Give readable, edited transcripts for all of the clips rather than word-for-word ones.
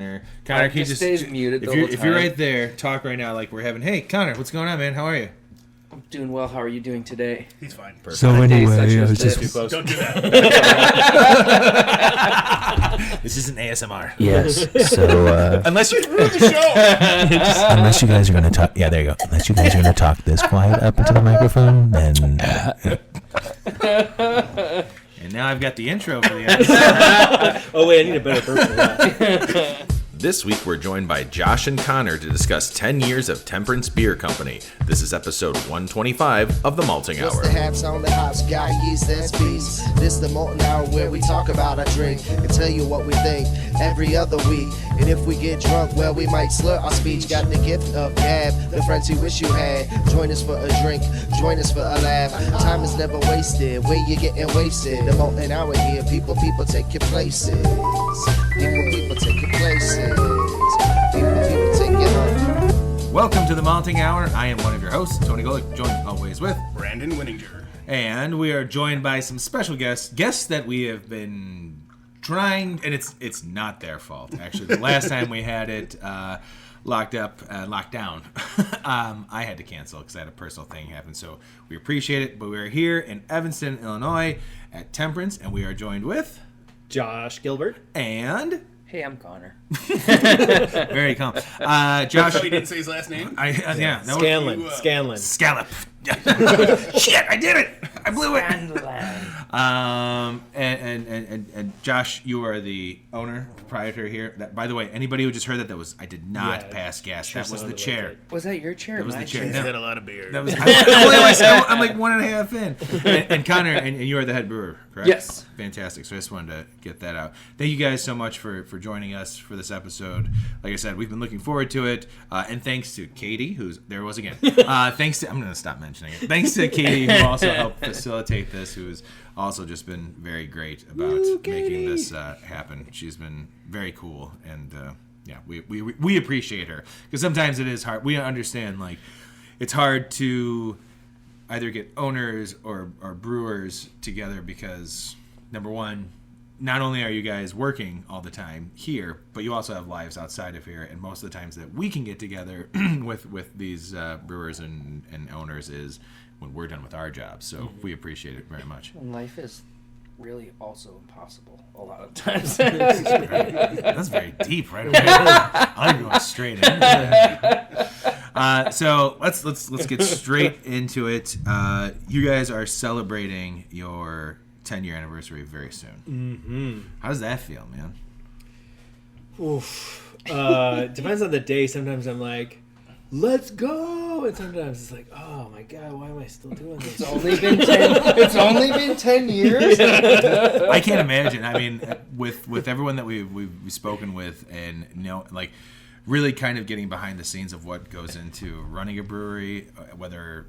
Connor, can you just stays muted the whole time. If you're right there, talk right now like we're having. Hey, Connor, what's going on, man? How are you? I'm doing well. How are you doing today? He's fine. Perfect. So anyway, I was just too close. Don't do that. This isn't ASMR. Yes. So unless you ruin the show. Unless you guys are gonna talk. Yeah, there you go. Unless you guys are gonna talk this quiet up into the microphone, then. And now I've got the intro for the episode. Oh wait, I need a better burp for that. This week we're joined by Josh and Connor to discuss 10 years of Temperance Beer Company. This is episode 125 of the Malting Hour. The hats on the hops, got yeast, that's beast. This the Malting Hour where we talk about our drink and tell you what we think every other week. And if we get drunk, well, we might slur our speech. Got the gift of gab, the friends you wish you had. Join us for a drink, join us for a laugh. Time is never wasted, where you getting wasted. The Malting Hour here, people take your places. People take your places. People take your home. Welcome to the Malting Hour. I am one of your hosts, Tony Golick, joined always with Brandon Winninger. And we are joined by some special guests that we have been trying, and it's not their fault. Actually, the last time we had it locked down, I had to cancel because I had a personal thing happen. So we appreciate it, but we are here in Evanston, Illinois at Temperance, and we are joined with Josh Gilbert. And... Hey, I'm Connor. Very calm. Josh. So he didn't say his last name? Yeah. Scanlan. Scallop. Shit, I did it. I blew it. And Josh, you are the owner, proprietor here. That, by the way, anybody who just heard that was I did not pass gas. That was the chair. Was that your chair? That was the chair. He's had a lot of beer. That was. I'm like 1.5 in. And Connor, and you are the head brewer, correct? Yes. Fantastic. So I just wanted to get that out. Thank you guys so much for joining us for this episode. Like I said, we've been looking forward to it. And thanks to Katie, who's there was again. Thanks to I'm going to stop mentioning it. Thanks to Katie, who also helped facilitate this, who's also just been very great about making this happen. She's been very cool, and we appreciate her because sometimes it is hard. We understand like it's hard to either get owners or brewers together because number one, not only are you guys working all the time here, but you also have lives outside of here. And most of the times that we can get together with these brewers and owners is when we're done with our jobs. So we appreciate it very much. And life is really also impossible a lot of times. That's very deep, right away. I'm going straight into that. So let's get straight into it. You guys are celebrating your 10-year anniversary very soon. Mm-hmm. How does that feel, man? Oof. Depends on the day. Sometimes I'm like, let's go, and sometimes it's like, oh my god, why am I still doing this? It's only been 10 years. I can't imagine. I mean, with everyone that we've spoken with, and like really kind of getting behind the scenes of what goes into running a brewery, whether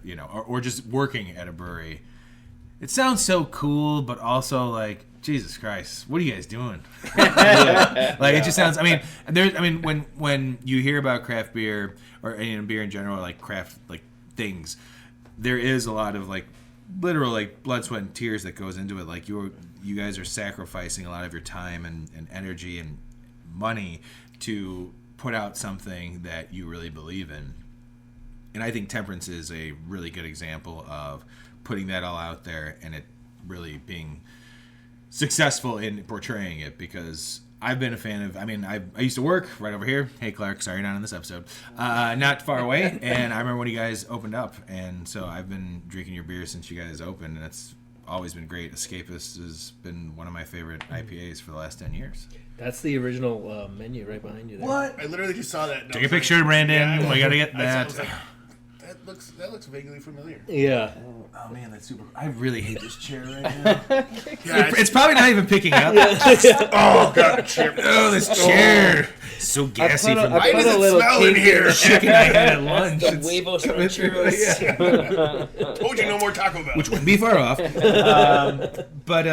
or just working at a brewery. It sounds so cool, but also like, Jesus Christ, what are you guys doing? It just sounds. I mean, when you hear about craft beer or beer in general, like craft like things, there is a lot of like literal like blood, sweat, and tears that goes into it. Like you guys are sacrificing a lot of your time and energy and money to put out something that you really believe in. And I think Temperance is a really good example of putting that all out there and it really being successful in portraying it, because I've been a fan of, I used to work right over here. Hey Clark, sorry you're not on this episode. Not far away. And I remember when you guys opened up, and so I've been drinking your beer since you guys opened, and it's always been great. Escapist has been one of my favorite IPAs for the last 10 years. That's the original menu right behind you there. What? I literally just saw that. Take a picture, Brandon. We gotta get that. That looks vaguely familiar. Yeah. Oh man, that's super. I really hate this chair right now. It's probably not even picking up. Oh god, chair. Oh, this chair. So gassy from why does it smell in here? Chicken I had at lunch. The huevos from churros. Told you no more Taco Bell. Which wouldn't be far off. But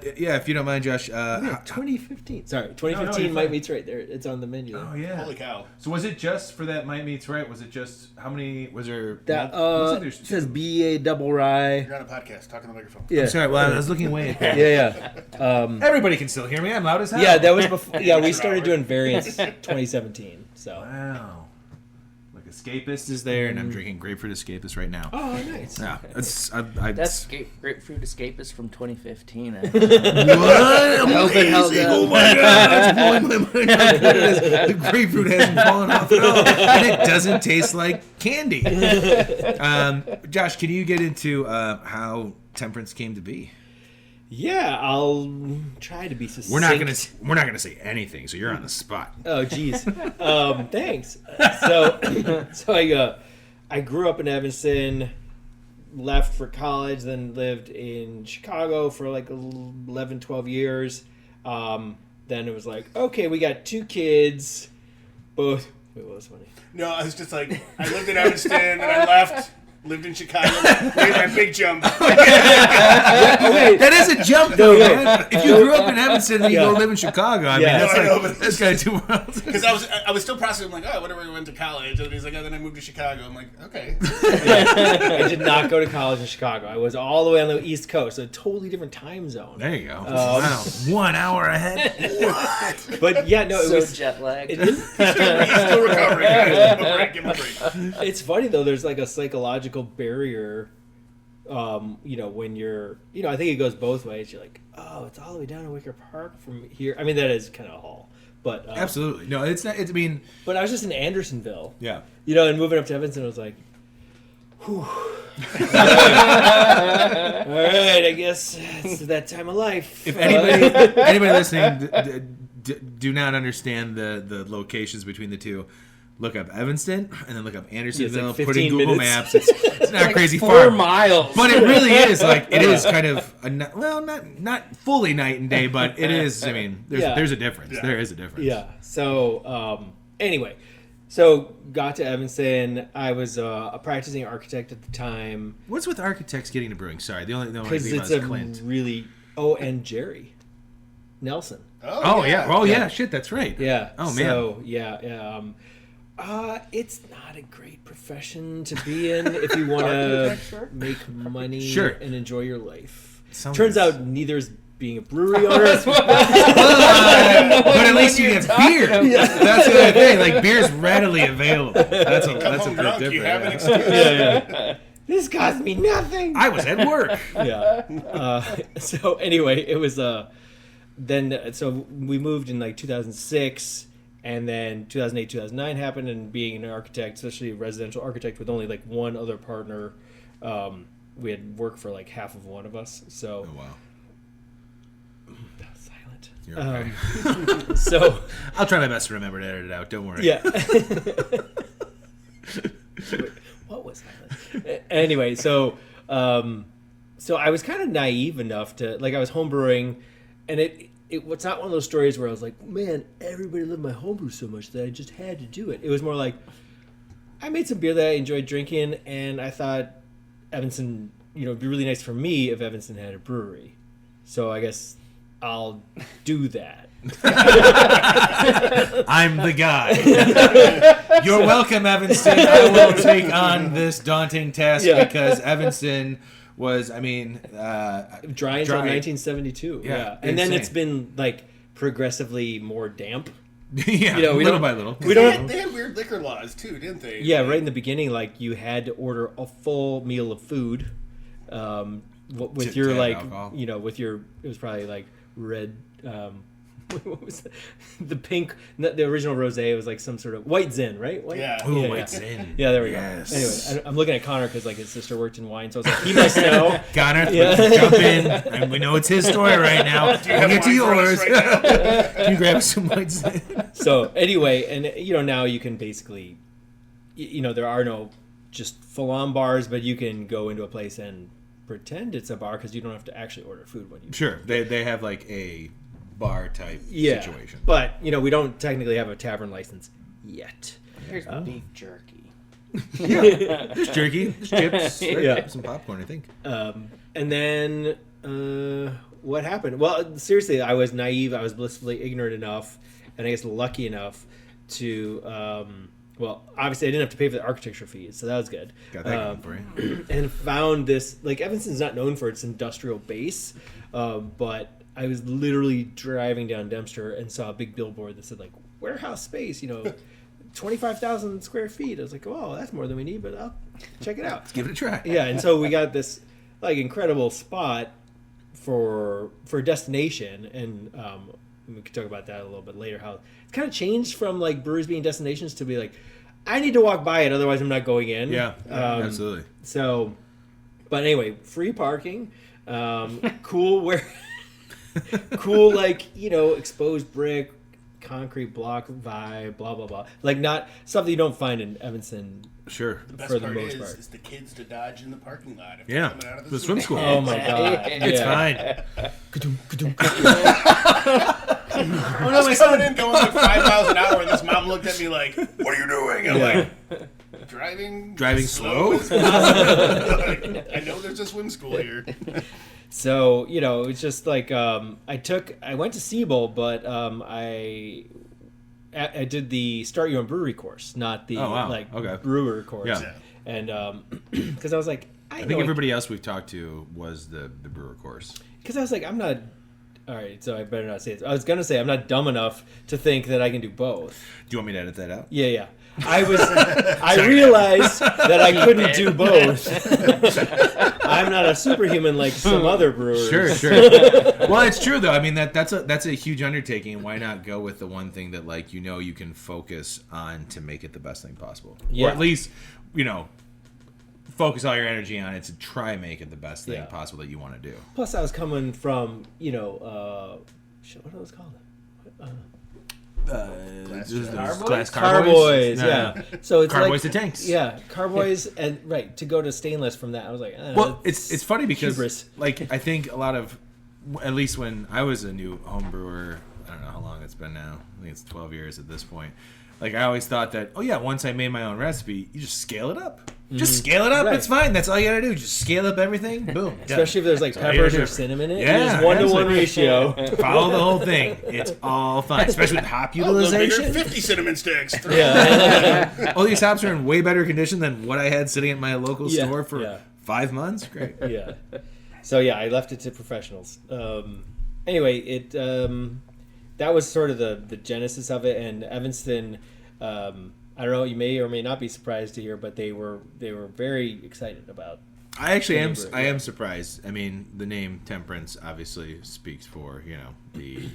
if you don't mind, Josh. 2015. Sorry, 2015 Might Meets Right there. It's on the menu. Oh yeah. Holy cow. So was it just for that Might Meets Right? Was it just how many? Was there? That looks like there's it says BA double rye. You're on a podcast. Talk on the microphone. Yeah. I'm sorry. Well, I was looking way at that. Yeah. Everybody can still hear me. I'm loud as hell. Yeah, that was before. Yeah, we started doing variants. 2017. So. Wow. Look, Escapist is there, and I'm drinking Grapefruit Escapist right now. Oh, nice. Yeah, Okay. That's Grapefruit Escapist from 2015. What? Oh my god, that's blowing my mind. The grapefruit hasn't fallen off at all, and it doesn't taste like candy. Josh, can you get into how Temperance came to be? Yeah, I'll try to be succinct. We're not gonna say anything, so you're on the spot. Oh, geez. Thanks. So I grew up in Evanston, left for college, then lived in Chicago for like 11, 12 years. Then it was like, okay, we got 2 kids, both. Wait, what was funny? No, I was just like, I lived in Evanston and I left. Lived in Chicago. Made that big jump. That is a jump, though, man. If you grew up in Evanston and you go live in Chicago, I mean, that's that's kind of 2 worlds. Because I was still processing, like, oh, whatever, I went to college. And he's like, oh, then I moved to Chicago. I'm like, okay. I did not go to college in Chicago. I was all the way on the East Coast, a totally different time zone. There you go. Wow. 1 hour ahead. What? But yeah, no, it So was jet lagged. He's still recovering, guys. Give him a break. It's funny though. There's like a psychological barrier. When you're, I think it goes both ways. You're like, oh, it's all the way down to Wicker Park from here. I mean, that is kind of a haul, but Absolutely, no, it's not. I mean, but I was just in Andersonville. yeah. And moving up to Evanston, I was like, whew. All right, I guess it's that time of life. If anybody listening do not understand the locations between the two, look up Evanston and then look up Andersonville. It's like put in 15 Google minutes. Maps. It's not crazy 4 far, miles. but it really is like it is kind of not fully night and day, but it is. I mean, there's a difference. Yeah. There is a difference. Yeah. So anyway, got to Evanston. I was a practicing architect at the time. What's with architects getting to brewing? Sorry, the only thing Because about it's is a Clint. really and Jerry Nelson. Oh yeah, shit, that's right. Yeah. Oh man. So yeah. It's not a great profession to be in if you want to make money Sure. and enjoy your life. Sounds Turns good. out neither is being a brewery owner. But at least you get beer. That's the other thing. Like beer's readily available. That's a Home big drunk, difference. you have an Yeah. excuse. yeah. This cost me nothing. I was at work. Yeah. So anyway, it was so we moved in like 2006, and then 2008, 2009 happened, and being an architect, especially a residential architect with only like one other partner, we had work for like half of one of us. So Oh wow. silent. You're okay. So I'll try my best to remember to edit it out. Don't worry. yeah. Wait, what was silent? Anyway, so I was kind of naive enough to I was homebrewing, and it's not one of those stories where I was like, man, everybody loved my homebrew so much that I just had to do it. It was more like I made some beer that I enjoyed drinking, and I thought Evanston, it'd be really nice for me if Evanston had a brewery. So I guess I'll do that. I'm the guy. You're welcome, Evanston. I will take on this daunting task because Evanston was, dry until Dry. 1972. Yeah, And then insane. it's been progressively more damp. yeah, we little don't- by little. We don't. They had weird liquor laws too, didn't they? Yeah, right in the beginning, you had to order a full meal of food, with To your have alcohol. with your, it was probably red. What was the pink? The original rosé was some sort of white Zin, right? White? Yeah. Ooh, yeah, White Zin. Yeah, there we Yes. go. Anyway, I'm looking at Connor because his sister worked in wine, so I was like, he must know. Connor, Yeah. jump in. And we know it's his story right now. Do you have We'll get to wine for yours. us right now? Can you grab some White Zin? So anyway, and now you can basically, there are no just full-on bars, but you can go into a place and pretend it's a bar because you don't have to actually order food when you. Sure, they have a bar type situation. But we don't technically have a tavern license yet. Here's beef jerky. There's jerky, there's chips, right? Yeah. Some popcorn, I think. And then what happened? Well, seriously, I was naive. I was blissfully ignorant enough, and I guess lucky enough to. Obviously, I didn't have to pay for the architecture fees, so that was good. Got that going for you. And found this Evanston's not known for its industrial base, but I was literally driving down Dempster and saw a big billboard that said warehouse space, 25,000 square feet. I was like, oh, that's more than we need, but I'll check it out. Let's give it a try. Yeah, and so we got this like incredible spot for a destination, and we could talk about that a little bit later. How it's kind of changed from like breweries being destinations to be like, I need to walk by it, otherwise I'm not going in. Yeah, absolutely. So, but anyway, free parking, cool cool exposed brick, concrete block vibe, blah blah blah. Like not stuff that you don't find in Evanston. Sure. The best For the part most is, part. is the kids to dodge in the parking lot. If Yeah, they're coming out of the swim school. Oh my god, It's fine. When I was coming in going like 5 miles an hour, and this mom looked at me like, "What are you doing?" I'm like, "Driving Slow? as possible." Like, I know there's a swim school here. So it's just like I went to Siebel, but I did the Start Your Own Brewery course, not the Okay. brewer course. Yeah. And because I was like, I think everybody else we've talked to was the brewer course. because I was like, I'm not. All right, so I better not say it. I was gonna say I'm not dumb enough to think that I can do both. Do you want me to edit that out? Yeah. I realized that I couldn't do both. I'm not a superhuman like some other brewers. Sure. Well, it's true though. I mean that's a huge undertaking. Why not go with the one thing that you can focus on to make it the best thing possible, Yeah. or at least focus all your energy on it to try and make it the best thing possible that you want to do. Plus, I was coming from what was it called? Glass Carboys, yeah. So it's Carboys like to tanks. Yeah, Carboys, and right to go to stainless from that. I was like, Well, it's funny because hubris. I think a lot of, at least when I was a new home brewer, I don't know how long it's been now. I think it's 12 years at this point. I always thought that, once I made my own recipe, you just scale it up. Just scale it up. Right. It's fine. That's all you gotta do. Just scale up everything. Boom. Especially if there's like peppers or cinnamon in it. Yeah, It's 1-to-1 ratio. Follow the whole thing. It's all fine. Especially with hop A little bigger, utilization. 50 cinnamon sticks. Yeah. All these hops are in way better condition than what I had sitting at my local store for 5 months. Great. Yeah. So yeah, I left it to professionals. Anyway, it that was sort of the genesis of it, and Evanston. I don't know. You may or may not be surprised to hear, but they were very excited about. I actually am. I am surprised. I mean, the name Temperance obviously speaks for the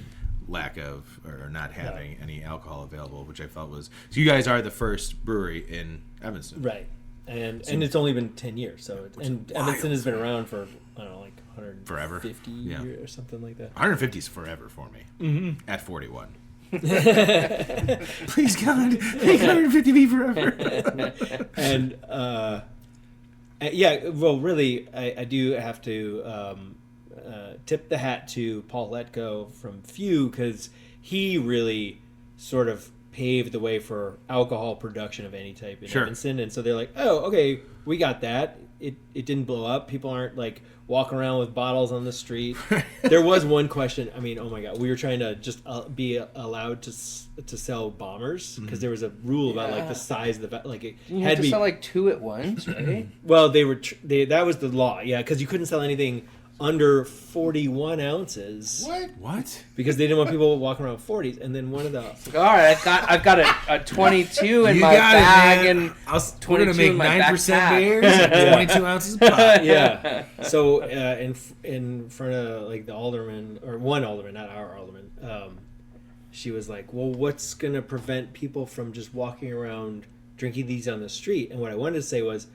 lack of or not having any alcohol available, which I felt was. So you guys are the first brewery in Evanston, Right? And it's only been 10 years, so Evanston has been around for I don't know, like 150 Forever. years or something like that. 150 is forever for me. At 41. Please God, make 150 be forever. And well, really, I do have to tip the hat to Paul Letko from Few, because he really sort of paved the way for alcohol production of any type in Evanston. And so they're like, oh, okay, we got that. It didn't blow up. People aren't like walking around with bottles on the street. There was one question. I mean, oh my God, we were trying to just be allowed to sell bombers, because there was a rule about like the size of the it You had had to to be. sell like 2 at once, right? Well, that was the law, because you couldn't sell anything under 41 ounces. What? Because they didn't want people walking around with 40s. And then one of the All right, I've got a 22 in You my got bag, it, man. and We're gonna 22 make in my 9% backpack. beers and 22 ounces of pop. yeah. So in front of like the alderman, or one alderman, not our alderman, she was like, "Well, what's gonna prevent people from just walking around drinking these on the street?" And what I wanted to say was,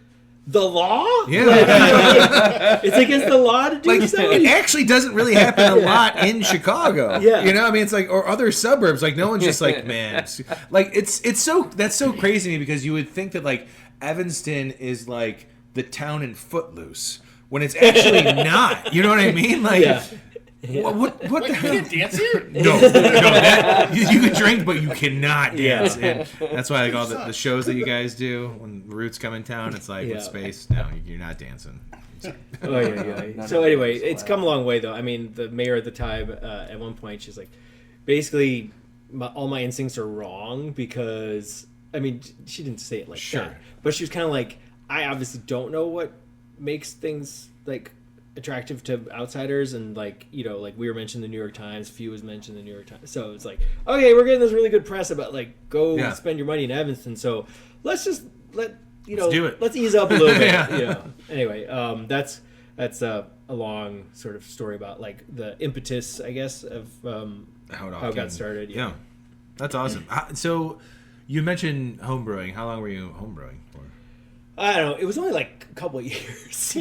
the law? Yeah. It's against the law to do so. It actually doesn't really happen a lot in Chicago. Yeah. I mean, it's like, or other suburbs. Like, no one's just like, man. Like, it's so, that's so crazy to me, because you would think that, like, Evanston is like the town in Footloose, when it's actually not. You know what I mean? Like, what the hell? You can dance here? No, you can drink, but you cannot dance. And that's why, like, all the shows that you guys do when Roots come in town, it's like, with Space, no, you're not dancing. Oh yeah. So anyway, it's come a long way though. I mean, the mayor at the time, at one point, she's like, basically, all my instincts are wrong, because I mean, she didn't say it like that, but she was kind of like, I obviously don't know what makes things like attractive to outsiders, and like we were mentioned in the New York Times, Few was mentioned in the New York Times, so it's like, okay, we're getting this really good press about like go spend your money in Evanston, so let's just let's do it. Let's ease up a little bit. Anyway, that's a long sort of story about like the impetus, I guess, of how it got started. Yeah, that's awesome. So you mentioned homebrewing. How long were you homebrewing for? I don't know. It was only like a couple of years,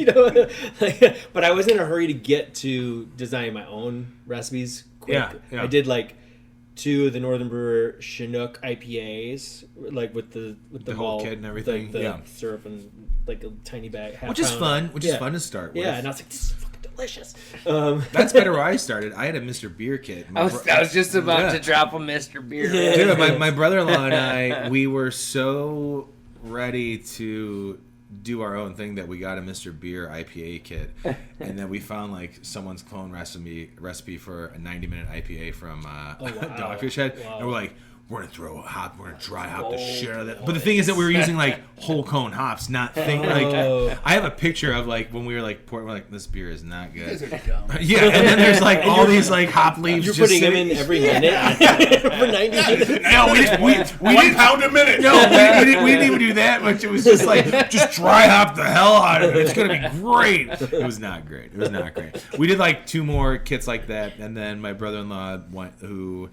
but I was in a hurry to get to designing my own recipes quick. Yeah. I did like 2 of the Northern Brewer Chinook IPAs, like with the whole malt, kit and everything, the syrup and like a tiny bag, which is fun. Which is fun to start with. Yeah, and I was like, this is fucking delicious. That's better where I started. I had a Mr. Beer kit. I was just about to drop a Mr. Beer. Dude, my brother-in-law and I, we were so ready to do our own thing that we got a Mr. Beer IPA kit, and then we found like someone's clone recipe for a 90-minute IPA from Dogfish Head, and we're like, we're gonna throw a hop, we're gonna dry hop the shit out of that. But the thing is that we were using like whole cone hops, not like I have a picture of like when we were like pouring, we're like, this beer is not good. You guys are dumb. Yeah, and then there's like all these like hop leaves. You're just putting them sitting in every minute for 90 minutes. No, we didn't pound a minute. No, we didn't even do that much. It was just like, just dry hop the hell out of it. It's going to be great. It was not great. We did like 2 more kits like that. And then my brother-in-law, who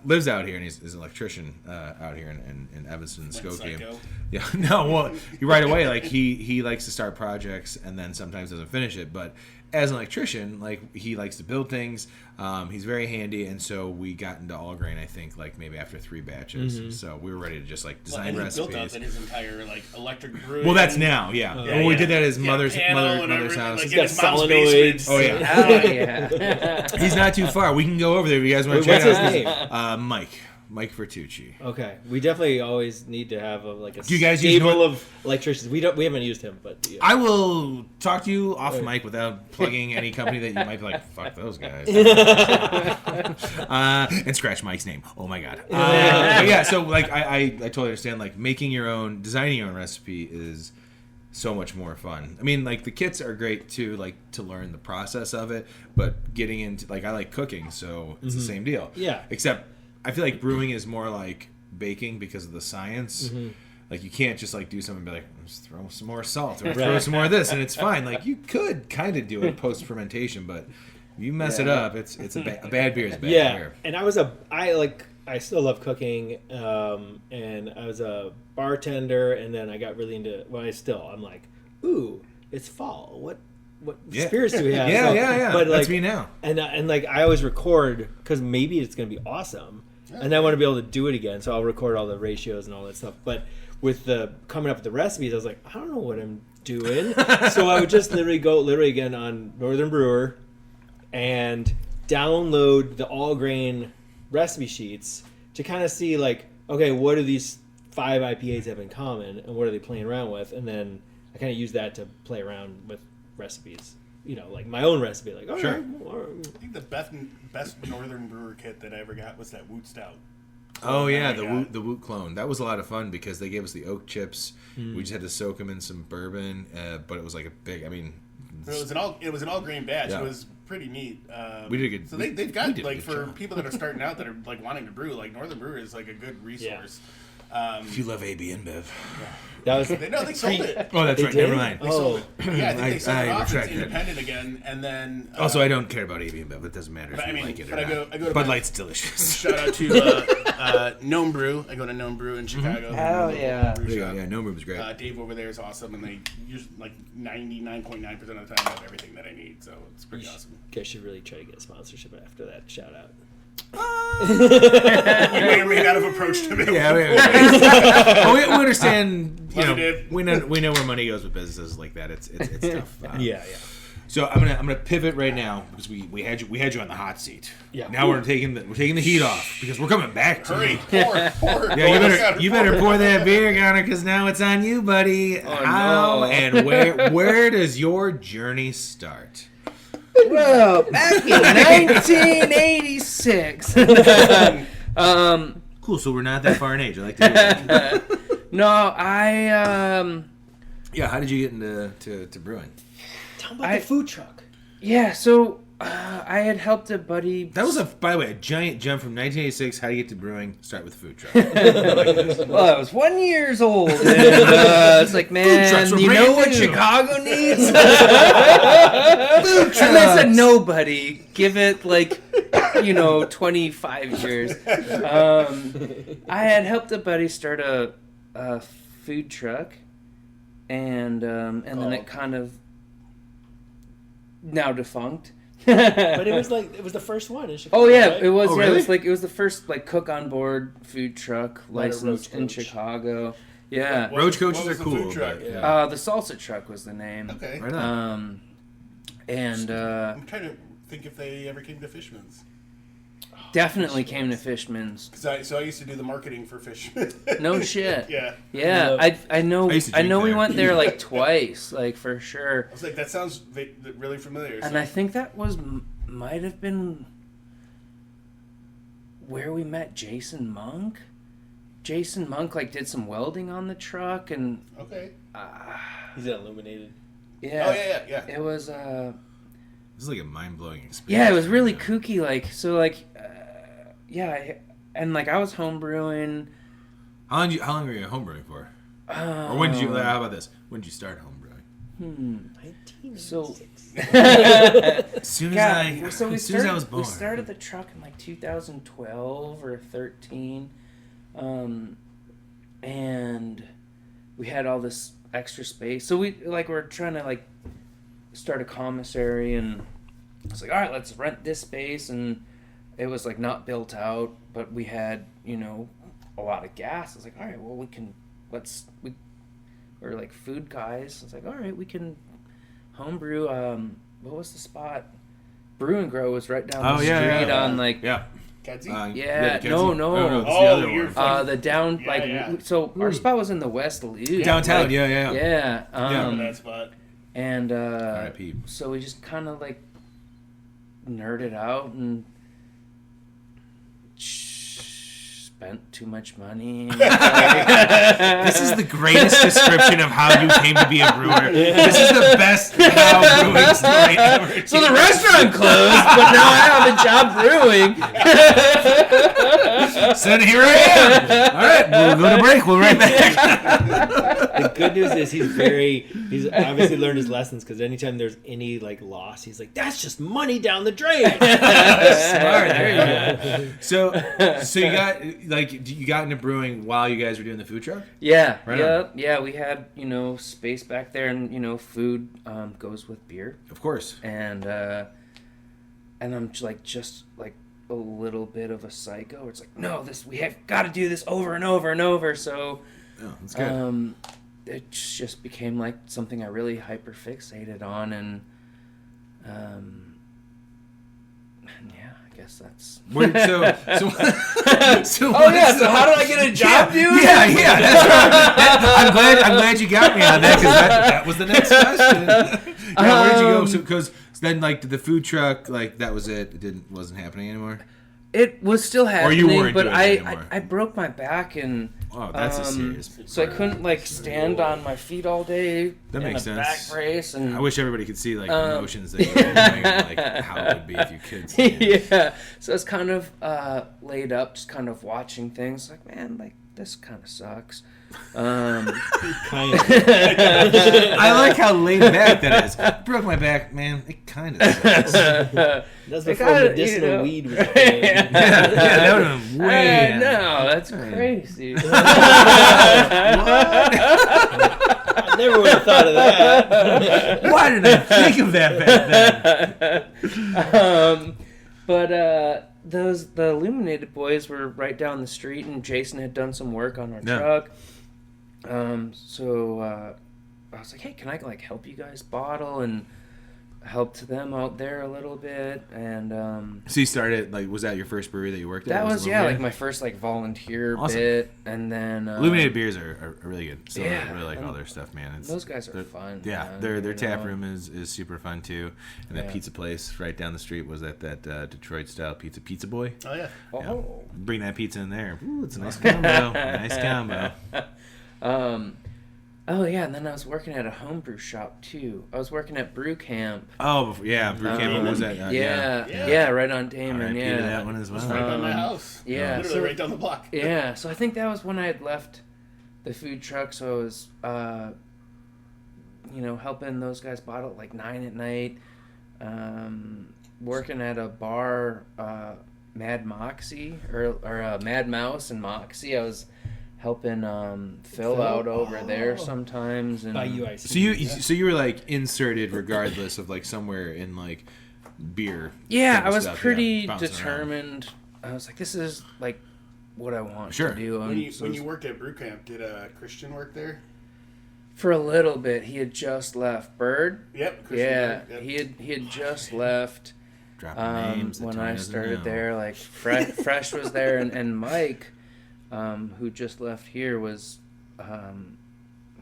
lives out here, and he's an electrician out here in Evanston, Skokie. Yeah, no, well, right away, like he likes to start projects and then sometimes doesn't finish it. But as an electrician, like he likes to build things. He's very handy, and so we got into all grain. I think like maybe after 3 batches, so we were ready to just like design recipes. He built up in his entire like electric brew. Well, that's now, Well, we did that at his mother's house. Like, He's got solenoids. Oh yeah. Oh yeah. He's not too far. We can go over there if you guys want to check What's out. his name? Mike Vertucci. Okay, we definitely always need to have a Do you guys use stable of electricians. We haven't used him, but I will talk to you off mic without plugging any company that you might be like, fuck those guys, and scratch Mike's name. Oh my god. But yeah, so like I totally understand. Like designing your own recipe is so much more fun. I mean, like the kits are great too, like to learn the process of it. But getting into like I like cooking, so it's the same deal. Yeah. Except I feel like brewing is more like baking because of the science. Like you can't just like do something and be like, just throw some more salt or throw some more of this and it's fine. Like you could kind of do it post fermentation, but if you mess it up, it's a bad beer is a bad beer. And I still love cooking, and I was a bartender, and then I got really into. Well, I'm like, ooh, it's fall. What spirits do we have? Yeah. But that's me now. And like I always record because maybe it's gonna be awesome, and I want to be able to do it again. So I'll record all the ratios and all that stuff. But with the coming up with the recipes, I was like, I don't know what I'm doing. So I would just literally again on Northern Brewer, and download the all grain recipe sheets to kind of see like, okay, what do these 5 IPAs have in common, and what are they playing around with, and then I kind of use that to play around with recipes, like my own recipe. Like, sure. I think the best Northern Brewer kit that I ever got was that Woot Stout. Oh yeah, the Woot clone. That was a lot of fun because they gave us the oak chips. We just had to soak them in some bourbon, but it was like a big. I mean, it was an all grain batch. Yeah. It was pretty neat. We did a good. So they've got like for job. people that are starting out that are like wanting to brew, like Northern Brewer is like a good resource. If you love AB InBev. that was They sold it. Oh, that's right. did? Never mind. They sold it. Yeah, I think they sold it off. It's retract that. independent again, and then Also, I don't care about AB InBev. It doesn't matter if But you I mean, like it or but I not. go to Bud my- Light's delicious. Shout out to Gnome Brew. I go to Gnome Brew in Chicago. Oh, yeah. Brew shop. Yeah, No Room is great. Dave over there is awesome, and they use like 99.9% of the time I have everything that I need, so it's pretty awesome. guys should really try to get a sponsorship after that shout out. We may or may not have approached him. Yeah, we understand. You Love know, you, Dave. we know where money goes with businesses like that. It's tough. Yeah. So I'm gonna pivot right now because we had you on the hot seat. Yeah. Now we're taking the heat off because we're coming back to Hurry, you. pour. Yeah, you better pour that beer, Connor, because now it's on you, buddy. How no. and where does your journey start? Well, back in 1986. Cool. So we're not that far in age. I like to do that. No, I Yeah. How did you get into brewing? Tell me about the food truck. Yeah, so I had helped a buddy. That was, by the way, a giant jump from 1986, how to get to brewing, start with food truck. Well, I was 1 year old, and it's like, man, trucks you were know brand what new. Chicago needs? And I said, nobody. Give it, 25 years. I had helped a buddy start a food truck, and then it kind of now defunct. But it was the first one in Chicago. Oh yeah, right? it was. Oh, yeah, really? it was the first cook on board food truck licensed in Chicago. Yeah, Roach What coaches was are the cool. food truck? But, yeah. the salsa truck was the name. Okay. Right on. And I'm trying to think if they ever came to Fishman's. definitely came to Fishman's. So I used to do the marketing for Fishman. No shit. Yeah. Yeah, I know. I used to I know drink we there. went there twice, for sure. I was like, that sounds really familiar. And I think that might have been where we met Jason Monk. Jason Monk did some welding on the truck, and Okay. He's illuminated. yeah, Oh yeah. it was This is like a mind-blowing experience. yeah, it was really kooky. I was homebrewing. How long were you homebrewing for? Or when did you? How about this? When did you start homebrewing? 1996. As soon as So I was born. we started the truck in 2012 or 13, and we had all this extra space. So we're trying to start a commissary, and it's like, all right, let's rent this space, and it was not built out, but we had a lot of gas. It's like, all right, well we're food guys. It's like, all right, we can homebrew. What was the spot? Brew and Grow was right down the street on yeah. Kedzie? Kedzie. no. Oh, no, it's the Oh, other you're one. fucking- the down Yeah. so our spot was in the West Loop. Downtown, yeah. Yeah. Remember that spot. And R.I.P. so we just kind of nerded out and spent too much money. This is the greatest description of how you came to be a brewer. This is the best how brewing story ever. So the restaurant closed, but now I have a job brewing. So here I am. All right, we'll go to break. We'll be right back. The good news is he's obviously learned his lessons, because anytime there's any loss, he's like, that's just money down the drain. Smart. There you go. So you got you got into brewing while you guys were doing the food truck? Yeah. Right Yeah. We had space back there, and food goes with beer, Of course. and I'm just a little bit of a psycho. It's like, no, we have got to do this over and over and over. So Oh, that's good. it just became something I really hyper fixated on, and yeah, I guess that's. So Oh yeah, so how did I get a job, dude? Yeah, that's right. I'm glad you got me on that, because that was the next question. Yeah, where did you go? So because then the food truck that was it. It wasn't happening anymore. It was still happening, you weren't but doing it I anymore. broke my back, and Oh, that's a serious. so I couldn't stand on my feet all day. That in makes a sense. back brace, and I wish everybody could see the emotions that you were doing, and how it would be if you could see it. yeah. So I was kind of laid up, just kind of watching things. Man, this kind of sucks. Kind of. I like how laid back that is. Broke my back, man. It kind of sucks. That's before kinda, medicinal weed was a thing. Yeah, that would have been way. No, that's crazy. I never would have thought of that. Why did I think of that back then? But the Illuminated boys were right down the street, and Jason had done some work on our truck. So I was like, hey, can I help you guys bottle, and helped them out there a little bit, and So you started was that your first brewery that you worked at? that was Illuminated? my first volunteer Awesome. bit, and then Illuminated beers are really good. So Yeah, I really like and all their stuff, man. those guys are they're- fun. Yeah, man, their you tap know? room is super fun too, and that Yeah. pizza place right down the street was that Detroit style Pizza Boy. Oh yeah. Yeah. Bring that pizza in there. Ooh, it's a nice combo. Nice combo. Oh yeah, and then I was working at a homebrew shop too. I was working at Brew Camp. Oh yeah, Brew Camp. What was that? Yeah, right on Damon. R.I.P. Yeah, to that one as well. It's right by my house. Yeah, Literally right down the block. Yeah, so I think that was when I had left the food truck. So I was, helping those guys bottle at like 9 at night. Working at a bar, Mad Moxie or Mad Mouse and Moxie. I was helping Phil out over there sometimes. And By UIC. So you were like inserted regardless of like somewhere in like beer. Yeah, kind of I was stuff, pretty bouncing determined. I was like, this is like what I want Sure. to do. When And you, when you worked at Brew Camp, did Christian work there? for a little bit, he had just left. Bird. Yep. Christian Yeah, worked, yep. he had just left. Dropping names that When Tony I doesn't started know. there, like Fresh was there, and Mike, who just left here, was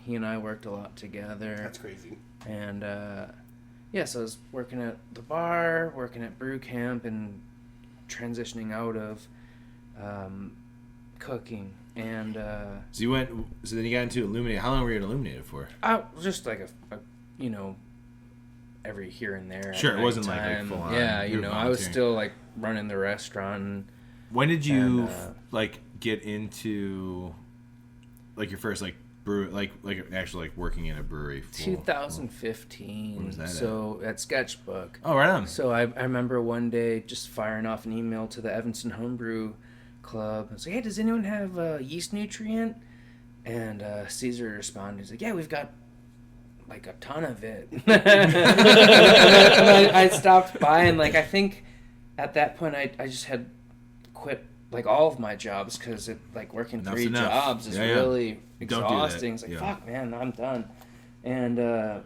he and I worked a lot together. That's crazy. And so I was working at the bar, working at Brew Camp, and transitioning out of cooking. And So then you got into Illuminated. How long were you at Illuminated for? just like a every here and there. Sure, at it wasn't like nighttime. full on. Yeah, You were I was volunteering. still like running the restaurant. When did you And, like get into like your first like brew like actually like working in a brewery? 2015. When was that So at Sketchbook. Oh, right on. So I remember one day just firing off an email to the Evanston Homebrew Club. I was like, hey, does anyone have yeast nutrient? And Caesar responded. He's like, yeah, we've got like a ton of it. And I stopped by, and like I think at that point I just had quit like all of my jobs because it like working Enough's 3 enough. jobs is Yeah, yeah. really Don't do that. exhausting. It's like, Yeah. fuck, man, I'm done. And I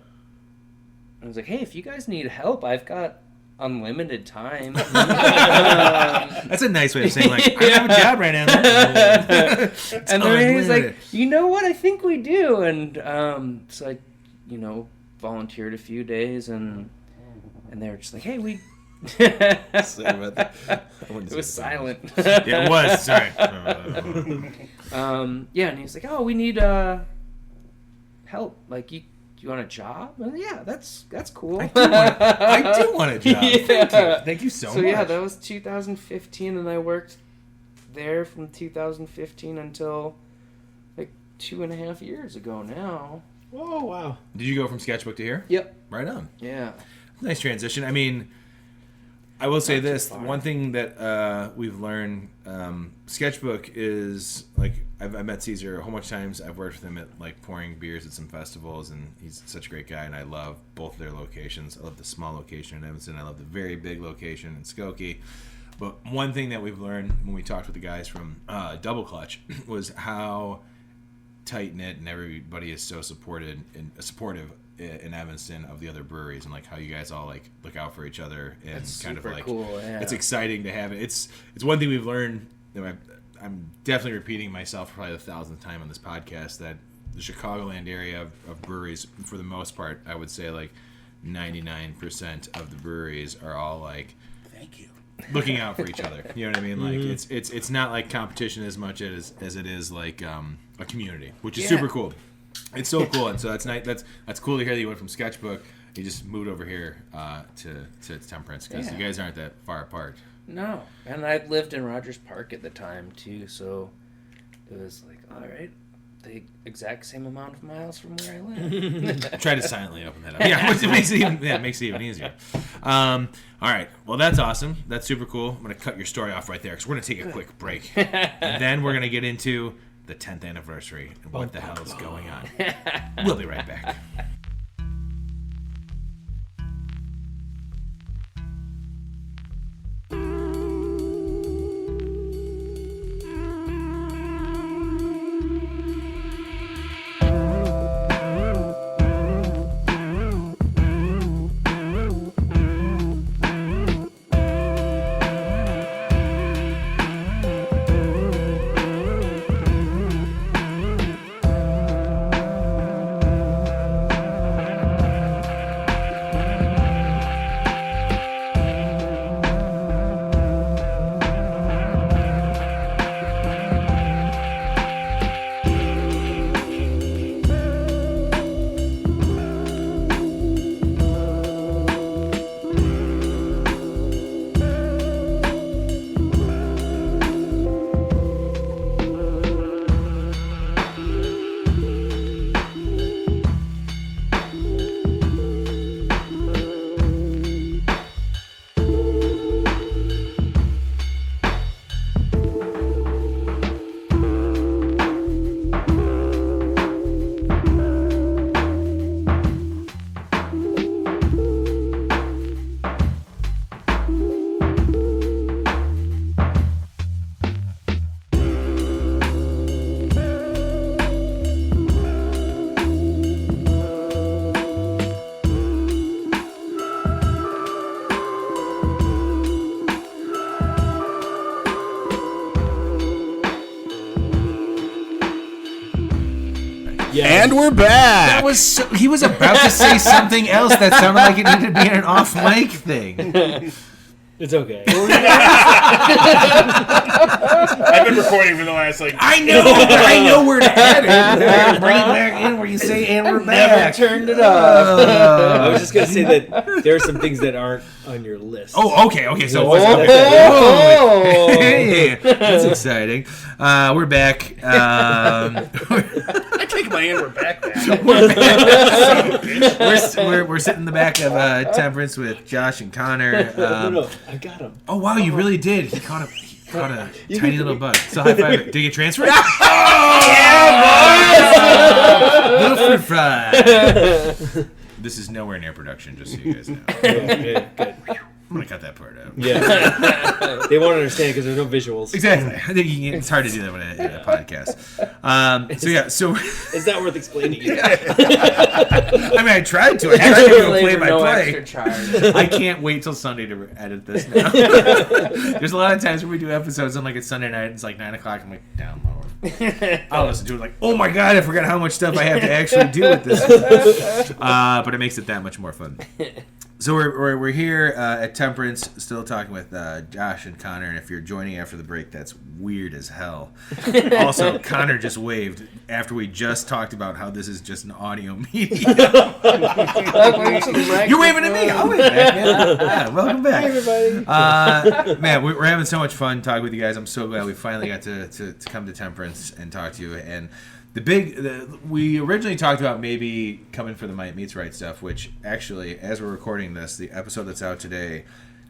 was like, hey, if you guys need help, I've got unlimited time. That's a nice way of saying like I have a job right now. And then he's like, you know what? I think we do. And so I, volunteered a few days, and they were just like, hey, we. It was silent. Yeah, it was. Sorry. And he's like, oh, we need help. Like, you want a job? And yeah, that's cool. I do want a job. Yeah. Thank you so So much. yeah, that was 2015, and I worked there from 2015 until like 2.5 years ago now. Oh, wow. Did you go from Sketchbook to here? Yep. Right on. Yeah. Nice transition. I mean, I will say Not too this: far. one thing that we've learned, Sketchbook is like I've met Caesar a whole bunch of times. I've worked with him at like pouring beers at some festivals, and he's such a great guy. And I love both of their locations. I love the small location in Evanston. I love the very big location in Skokie. But one thing that we've learned when we talked with the guys from Double Clutch was how tight knit and everybody is so supportive in Evanston of the other breweries, and like how you guys all like look out for each other, and That's kind of super like cool, yeah. it's exciting to have it. It's one thing we've learned. I'm definitely repeating myself for probably the 1,000th time on this podcast that the Chicagoland area of breweries, for the most part, I would say like 99% of the breweries are all like Thank you. looking out for each other. You know what I mean? Like it's not like competition as much as it is like a community, which is super cool. It's so cool, and so that's nice. That's cool to hear that you went from Sketchbook. You just moved over here to Temperance because you guys aren't that far apart. No, and I lived in Rogers Park at the time too, so it was like, all right, the exact same amount of miles from where I live. Try to silently open that up. Yeah, it makes it even easier. All right, well that's awesome. That's super cool. I'm gonna cut your story off right there because we're gonna take a quick break, and then we're gonna get into the 10th anniversary and what the hell is going on. We'll be right back. And we're back. That was he was about to say something else that sounded like it needed to be an off mic thing. It's okay. I've been recording for the last I know where to head it. Bring it back in where you say and we're back. Never turned it off. I was just gonna say that there are some things that aren't on your list. Oh, okay. So hey, that's exciting. We're back. I take my and we're back. We're sitting in the back of Temperance with Josh and Connor. No, I got him. Oh wow, you really did. He caught a tiny little bug. So high five it. Did you get transferred? Little fruit fry. This is nowhere near production, just so you guys know. Good. I'm gonna cut that part out. Yeah. They won't understand because there's no visuals. Exactly. I think it's hard to do that in a podcast. So It's not worth explaining. I mean, I tried to. I tried to do a play by play. I can't wait till Sunday to edit this now. There's a lot of times when we do episodes and it's Sunday night, it's 9 o'clock, I'm like, download. I'll listen to it oh my god, I forgot how much stuff I have to actually do with this. But it makes it that much more fun. So we're here at Temperance, still talking with Josh and Connor, and if you're joining after the break, that's weird as hell. Also, Connor just waved after we just talked about how this is just an audio medium. You're waving at me. I'll wave back, man. Yeah, welcome back. Hi, everybody. Man, we're having so much fun talking with you guys. I'm so glad we finally got to come to Temperance and talk to you. And we originally talked about maybe coming for the Might Meets Right stuff, which actually, as we're recording this, the episode that's out today,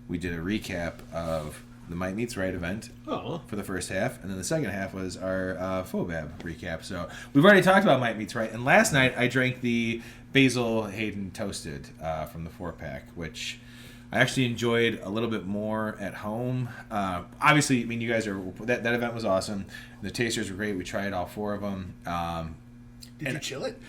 we did a recap of the Might Meets Right event for the first half, and then the second half was our FOBAB recap. So we've already talked about Might Meets Right, and last night I drank the Basil Hayden Toasted from the 4-pack, which I actually enjoyed a little bit more at home. Obviously, I mean, you guys that event was awesome. The tasters were great. We tried all 4 of them. Did you chill it?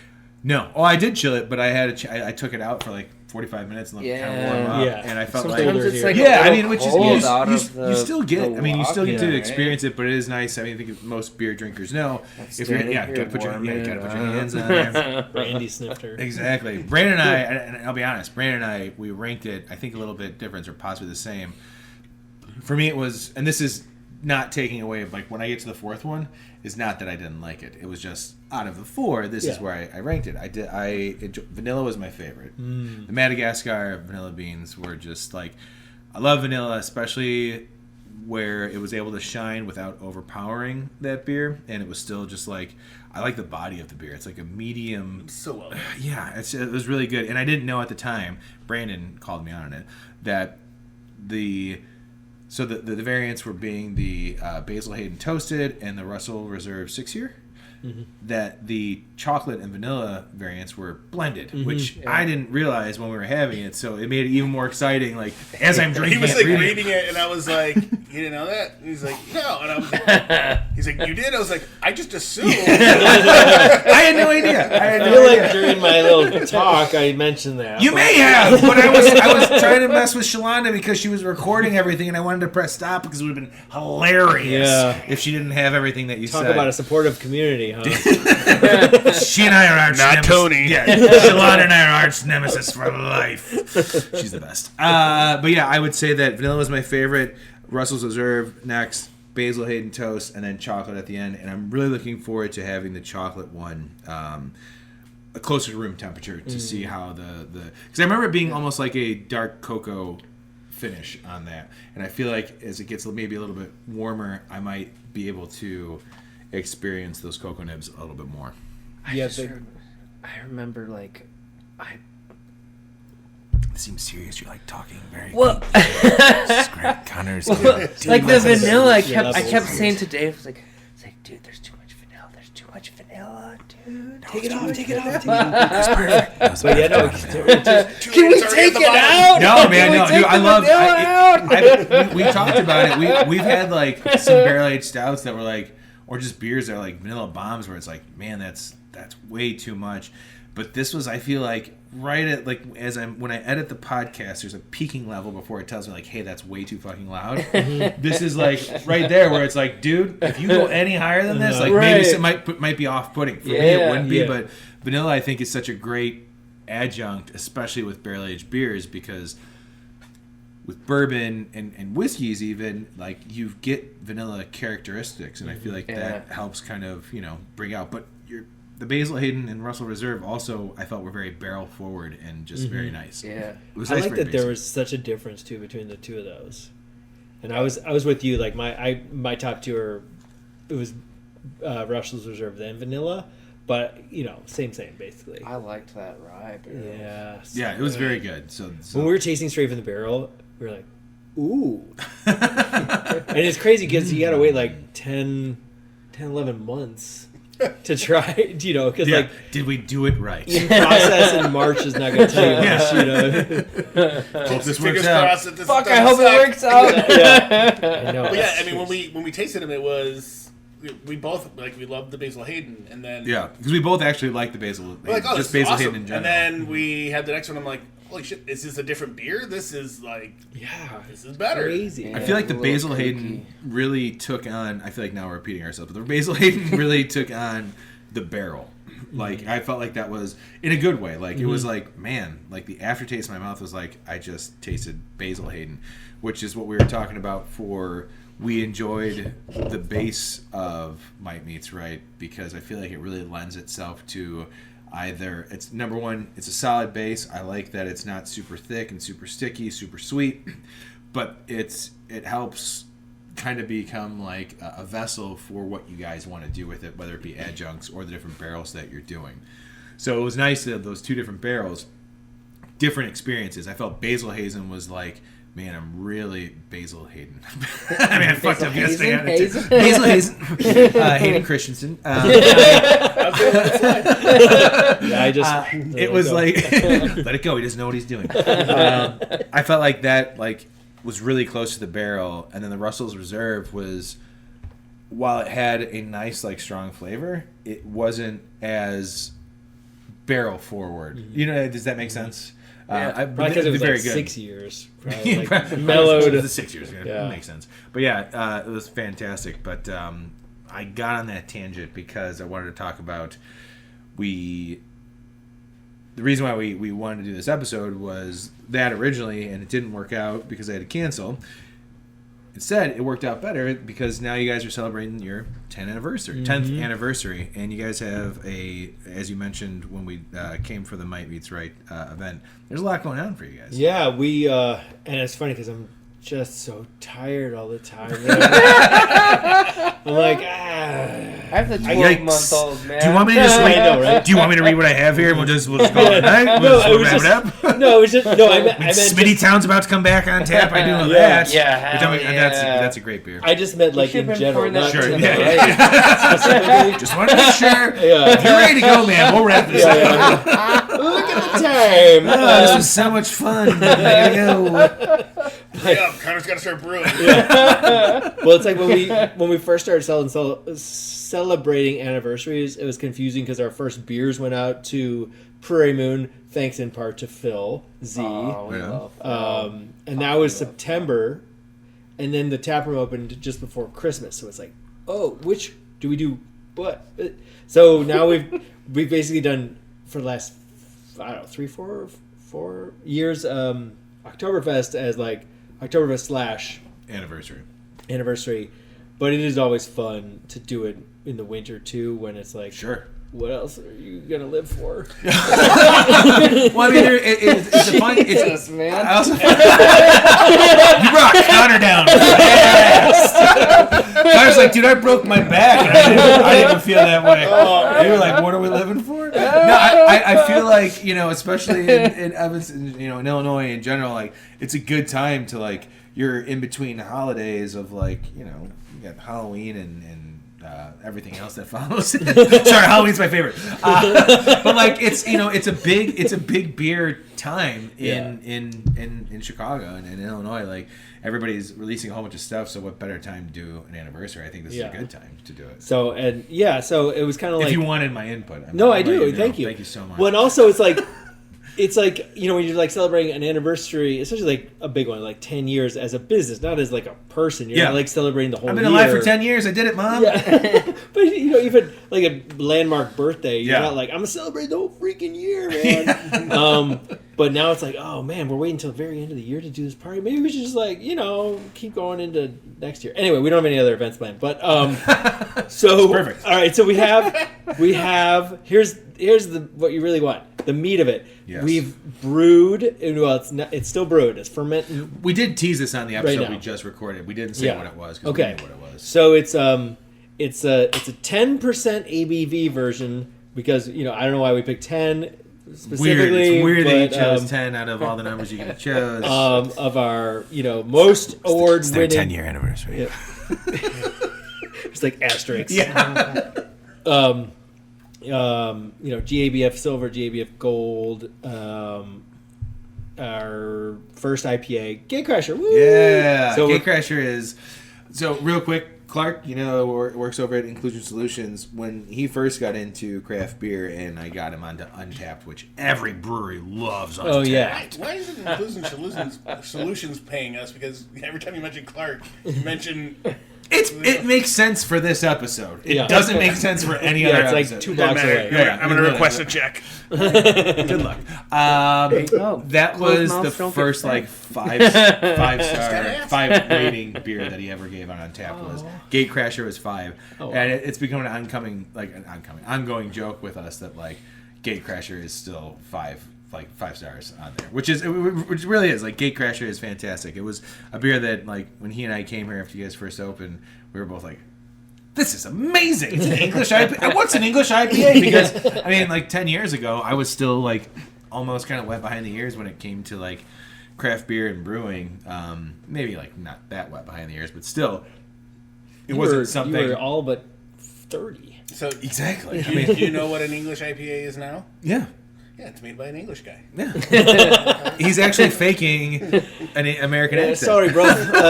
No. Oh, I did chill it, but I took it out for 45 minutes and let it kind of warm up. Yeah. And I felt Sometimes it's which is you still get. I mean, you still get to experience it, but it is nice. I mean, I think most beer drinkers know if you're gotta put your hands on there. Brandy sniffed her. Exactly. Brandon and I, and I'll be honest, we ranked it, I think, a little bit different or possibly the same. For me, it was, and this is not taking away, when I get to the 4th one, is not that I didn't like it. It was just, out of the 4, this is where I ranked it. Vanilla was my favorite. The Madagascar vanilla beans were just I love vanilla, especially where it was able to shine without overpowering that beer, and it was still just I like the body of the beer. It's like a medium. So well. Yeah, it was really good, and I didn't know at the time. Brandon called me on it that the variants were being the Basil Hayden Toasted and the Russell Reserve 6-year. Mm-hmm. That the chocolate and vanilla variants were blended, which I didn't realize when we were having it, so it made it even more exciting. As I'm drinking, he was reading it, and I was like, "You didn't know that?" And he's like, "No," and I was he's like, "You did?" I was like, "I just assumed." I had no idea. I feel like during my little talk, I mentioned that. You may have, but I was trying to mess with Shalonda because she was recording everything, and I wanted to press stop because it would have been hilarious if she didn't have everything that you said. Talk about a supportive community, huh? She and I are arch Not nemesis. Tony. Yeah, Shalonda and I are arch nemesis for life. She's the best. But yeah, I would say that vanilla was my favorite. Russell's Reserve next, Basil Hayden Toast, and then chocolate at the end. And I'm really looking forward to having the chocolate one closer to room temperature to see how because I remember it being almost like a dark cocoa finish on that. And I feel like as it gets maybe a little bit warmer, I might be able to experience those cocoa nibs a little bit more. I remember It seems serious. You're talking very. Well, this is great. Connor's the vanilla. I kept saying to Dave, it's like, dude, there's too much vanilla. There's too much vanilla, dude. Take it off. That's perfect. But yeah, no. Can we take it out? No, man, no, dude. I love. We talked about it. We've had some barrel aged stouts that were or just beers that are vanilla bombs where it's man, that's way too much. But this was, I feel like, right at like when I edit the podcast, there's a peaking level before it tells me like, hey, that's way too fucking loud. This is like right there where it's like, dude, if you go any higher than this, like maybe it might be off-putting. For me, it wouldn't be, but vanilla I think is such a great adjunct, especially with barrel-aged beers, because with bourbon and whiskeys even, like you get vanilla characteristics, and I feel like that helps kind of, bring out. But the Basil Hayden and Russell Reserve also, I felt, were very barrel forward and just very nice. Yeah, it was I nice like that there was such a difference too between the two of those. And I was with you. Like my top two are, it was Russell's Reserve then vanilla, but same basically. I liked that rye barrel. Yeah, yeah, it was very good. So when we were tasting straight from the barrel, we were like, ooh. And it's crazy because you gotta wait like 10, 11 months to try, because like, did we do it right? in process in March is not going to tell you much, Hope this Fingers works out. crossed that this Fuck, doesn't I hope suck. it works out. I know. But yeah, I mean, when we tasted them, it was we both we loved the Basil Hayden, and then Because we both actually like the Basil. we're like, oh, just this is Basil awesome. Hayden in general. And then we had the next one. I'm like, holy shit, is this a different beer? This is this is better. Crazy. I feel like the a little Basil kooky. Hayden really took on. I feel like now we're repeating ourselves, but the Basil Hayden really took on the barrel. Like I felt like that was in a good way. Like it was like, man, like the aftertaste in my mouth was like I just tasted Basil Hayden, which is what we were talking about for. We enjoyed the base of Might Meats Right because I feel like it really lends itself to either it's number one, it's a solid base. I like that it's not super thick and super sticky, super sweet, but it helps kind of become like a vessel for what you guys want to do with it, whether it be adjuncts or the different barrels that you're doing. So it was nice that those two different barrels, different experiences. I felt Basil Hayden was like, man, I'm really Basil Hayden. I mean, I fucked up yesterday. Basil Hayden, Hayden Christensen. It was like, let it go. He doesn't know what he's doing. I felt like that was really close to the barrel, and then the Russell's Reserve was, while it had a nice strong flavor, it wasn't as barrel forward. Does that make sense? Probably because it was very like good. 6 years. Yeah, Probably, mellowed. The 6 years. Yeah. Makes sense. But yeah, it was fantastic. But I got on that tangent because I wanted to talk about the reason why we wanted to do this episode was that originally, and it didn't work out because I had to cancel. Instead, it worked out better because now you guys are celebrating your 10th anniversary, and you guys have as you mentioned when we came for the Might Meats Right event, there's a lot going on for you guys. Yeah, we, and it's funny because I'm just so tired all the time. I'm like, I have the 12-month-old, man. Do you want me to just read? I know, right? Do you want me to read what I have here? And we'll just call it a night. We'll wrap it up. No, it was just no. I meant Smitty Town's about to come back on tap. I do know that. That's a great beer. I just meant like in general, not Sure. tonight. Just wanted to make sure. If you're ready to go, man, we'll wrap this up. Look at the time. This was so much fun. I gotta go. Yeah, Connor's got to start brewing. Well, it's like when we first started celebrating anniversaries, it was confusing because our first beers went out to Prairie Moon, thanks in part to Phil Z. Oh, we love And that was September, and then the taproom opened just before Christmas. So it's like, oh, which do we do? What? So now we've basically done for the last 3, 4 years Oktoberfest as Oktoberfest / anniversary, but it is always fun to do it in the winter too when it's like, Sure. What else are you gonna live for? Well, I mean, it's a fun. Jesus, man. I also, you brought Connor down. Connor's like, dude, I broke my back. And I didn't feel that way. You were like, what are we living for? No, I feel like, especially in Evanston, in Illinois in general, it's a good time to you're in between holidays of you got Halloween and everything else that follows. Sorry, Halloween's my favorite. But like it's a big beer time in Chicago and in Illinois. Like everybody's releasing a whole bunch of stuff. So what better time to do an anniversary? I think this is a good time to do it. So it was kind of like, if you wanted my input, I do. Thank you. Thank you so much. Well, and also it's like when you're like celebrating an anniversary, especially like a big one, like 10 years as a business, not as like a person. You're not like celebrating the whole year. I've been alive for 10 years. I did it, Mom. Yeah. But even like a landmark birthday, you're not like, I'm gonna celebrate the whole freaking year, man. But now it's like, oh man, we're waiting until the very end of the year to do this party. Maybe we should just like, keep going into next year. Anyway, we don't have any other events planned. But so perfect. All right, so we have here's what you really want. The meat of it. Yes. We've brewed. Well, it's still brewed. It's fermented. We did tease this on the episode Right now. we just recorded. We didn't say what it was. Okay. We knew what it was. So it's a 10% ABV version because I don't know why we picked 10 specifically. It's weird that you but, chose 10 out of all the numbers you could have chose. of our most award It's their winning 10-year anniversary. Yeah. It's like asterisks. Yeah. GABF silver, GABF gold, our first IPA, Gatecrasher. Woo! Yeah. So Gatecrasher is... So, real quick, Clark, works over at Inclusion Solutions. When he first got into craft beer, and I got him onto Untapped, which every brewery loves Untapped. Oh, yeah. Why isn't Inclusion Solutions paying us? Because every time you mention Clark, you mention... It makes sense for this episode. It doesn't make sense for any other it's episode. like 2 blocks away. Yeah, I'm going to request a check. Good luck. That was the first like five rating beer that he ever gave on Untapped. Was Gatecrasher was 5, and it's become an ongoing joke with us that like Gatecrasher is still 5 stars on there, which really is. Like Gatecrasher is fantastic. It was a beer that like when he and I came here after you guys first opened, we were both like, this is amazing. It's an English IPA. What's an English IPA? Because I mean, like 10 years ago, I was still like almost kind of wet behind the ears when it came to like craft beer and brewing. Maybe like not that wet behind the ears, but still, wasn't something. You were all but 30. So exactly. Do you know what an English IPA is now? Yeah. Yeah, it's made by an English guy. Yeah. He's actually faking an American accent. Sorry, bro. That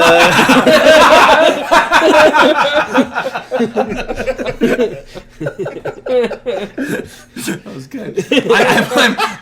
was good.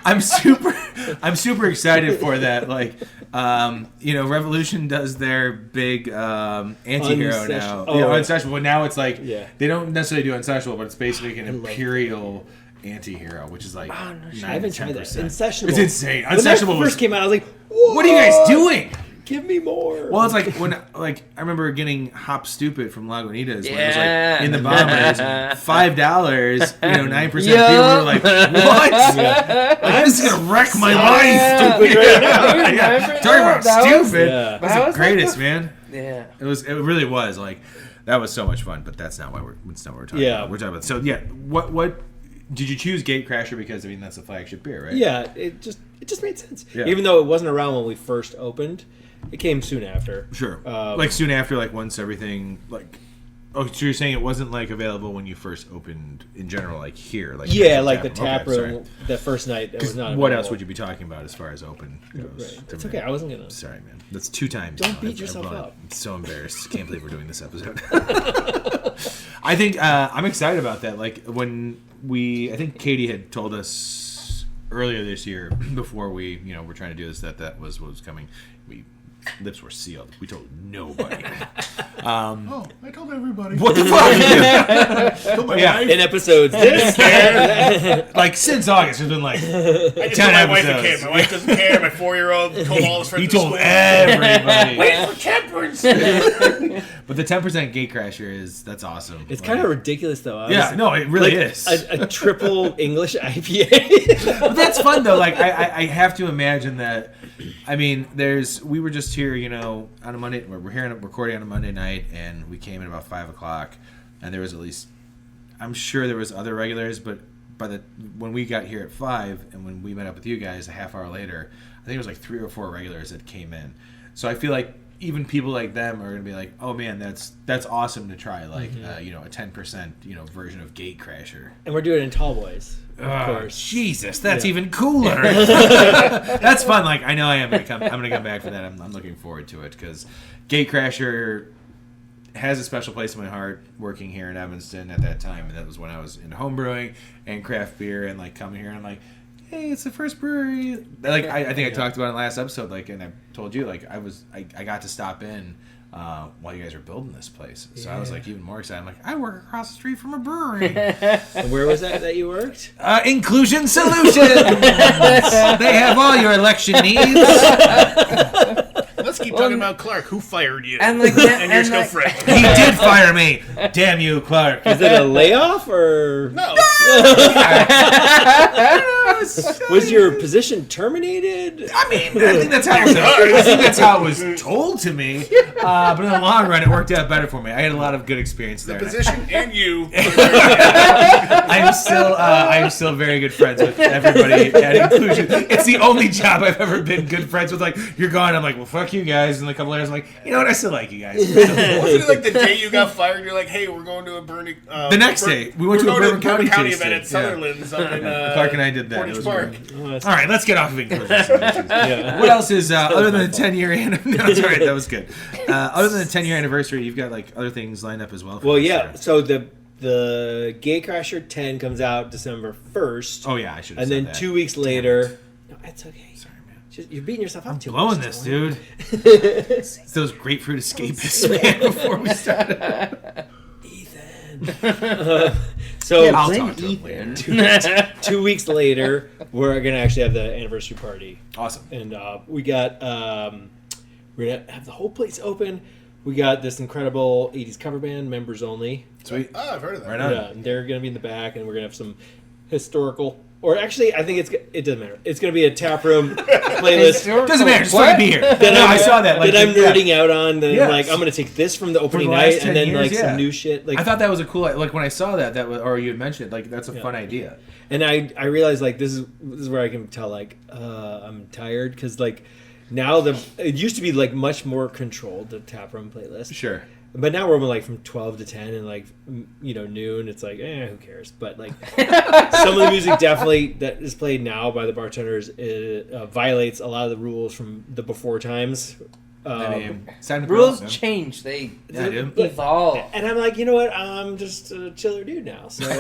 I'm super excited for that. Like, Revolution does their big anti-hero now. Unsatiable. But now it's like they don't necessarily do Unsatiable, but it's basically an imperial anti-hero, which is like I haven't tried that. Insatiable. It's insane. When that first came out, I was like, whoa, what are you guys doing? Give me more. Well, it's like when I remember getting Hop Stupid from Lagunitas when it was like in the bombers, $5, 9% beer. We were like, what? Like, this is gonna wreck my life. Stupid right now. Talking about stupid. That That's was the greatest, man. Yeah. It really was like that was so much fun. But that's not what we're talking about. We're talking about. So yeah, what did you choose Gatecrasher because that's the flagship beer, right? Yeah, it just made sense. Yeah. Even though it wasn't around when we first opened, it came soon after. Sure. Like soon after, like once everything like. Oh, so you're saying it wasn't like available when you first opened in general, like here, like like the tap room, the first night. It was not. What available. else would you be talking about as far as open goes? Right. It's okay. I wasn't gonna. Sorry, man. That's 2 times. Don't beat yourself up. I'm so embarrassed. Can't believe we're doing this episode. I think I'm excited about that. Like when I think Katie had told us earlier this year before we, were trying to do this that was what was coming. Lips were sealed. We told nobody. I told everybody. What the fuck? Told my wife. In episodes. Like since August, there's been like I just 10 told my wife episodes. a kid. My wife doesn't care. My 4-year-old told all his friends. He at told school. everybody. Wait for Temperance. But the 10% Gatecrasher that's awesome. It's kind of ridiculous, though. Yeah, no, it really is. A triple English IPA. But that's fun though. Like I have to imagine that. I mean, we were just here, on a Monday. We're here recording on a Monday night, and we came in about 5:00, and there was at least, I'm sure there was other regulars, but when we got here at 5, and when we met up with you guys a half hour later, I think it was like 3 or 4 regulars that came in. So I feel like even people like them are gonna be like, oh man, that's awesome to try, like a 10% version of Gatecrasher. And we're doing it in Tall Boys, of course. Jesus, that's even cooler. That's fun. Like I know I'm gonna come back for that. I'm looking forward to it because Gatecrasher has a special place in my heart. Working here in Evanston at that time, and that was when I was into homebrewing and craft beer, and like coming here and I'm like, hey, it's the first brewery. Like I think I talked about it in the last episode. Like, and I told you like I got to stop in while you guys were building this place. So I was like even more excited. I'm like, I work across the street from a brewery. And where was that you worked? Inclusion Solutions. They have all your election needs. Let's keep talking about Clark, who fired you, And like, and you're still friends. He did fire me. Damn you, Clark. Is it a layoff or No. was your position terminated? I mean, I think that's how it was told to me. But in the long run, it worked out better for me. I had a lot of good experience there. The position and you. I'm still very good friends with everybody at Inclusion. It's the only job I've ever been good friends with. Like, you're gone. I'm like, well, fuck you guys. And a couple later, I'm like, you know what? I still like you guys. Wasn't it like the day you got fired? You're like, hey, we're going to a Burning. The next day, we went to a Bourbon County event at Sutherland's up in Clark and I did that. Portage It was Park. great. All right, let's get off of Inclusion. What else is other than the 10-year anniversary? No, it's all right. That was good. Other than the 10-year anniversary, you've got like other things lined up as well. Well, yeah. So the Gatecrasher 10 comes out December 1st. Oh yeah, I should have and said then that. 2 weeks later. No, it's okay. Sorry, man. You're beating yourself up too much. Blowing this, dude. It's those grapefruit escapists, man, before we started. Ethan. So I'll talk to him later. 2 weeks later, we're gonna actually have the anniversary party. Awesome. And we got we're gonna have the whole place open. We got this incredible 80s cover band, members only. Sweet. Oh, I've heard of that. Right on. Yeah, and they're gonna be in the back, and we're gonna have some historical. Or actually, I think it doesn't matter. It's going to be a taproom playlist. Doesn't matter. Just fucking be here. No, I saw that. Like, that I'm nerding out on. Then Yeah. like I'm going to take this from the opening the last night, 10 and then years, like yeah. some new shit. Like I thought that was a cool. Like when I saw that was, or you had mentioned it. Like that's a fun idea. And I realized like this is where I can tell like I'm tired because like now it used to be like much more controlled, the taproom playlist. Sure. But now we're like from 12 to 10 and like noon. It's like who cares? But like some of the music definitely that is played now by the bartenders violates a lot of the rules from the before times. I mean, it's time to Rules grow up, man. change. They Yeah, dude. evolve. And I'm like, you know what? I'm just a chiller dude now. So You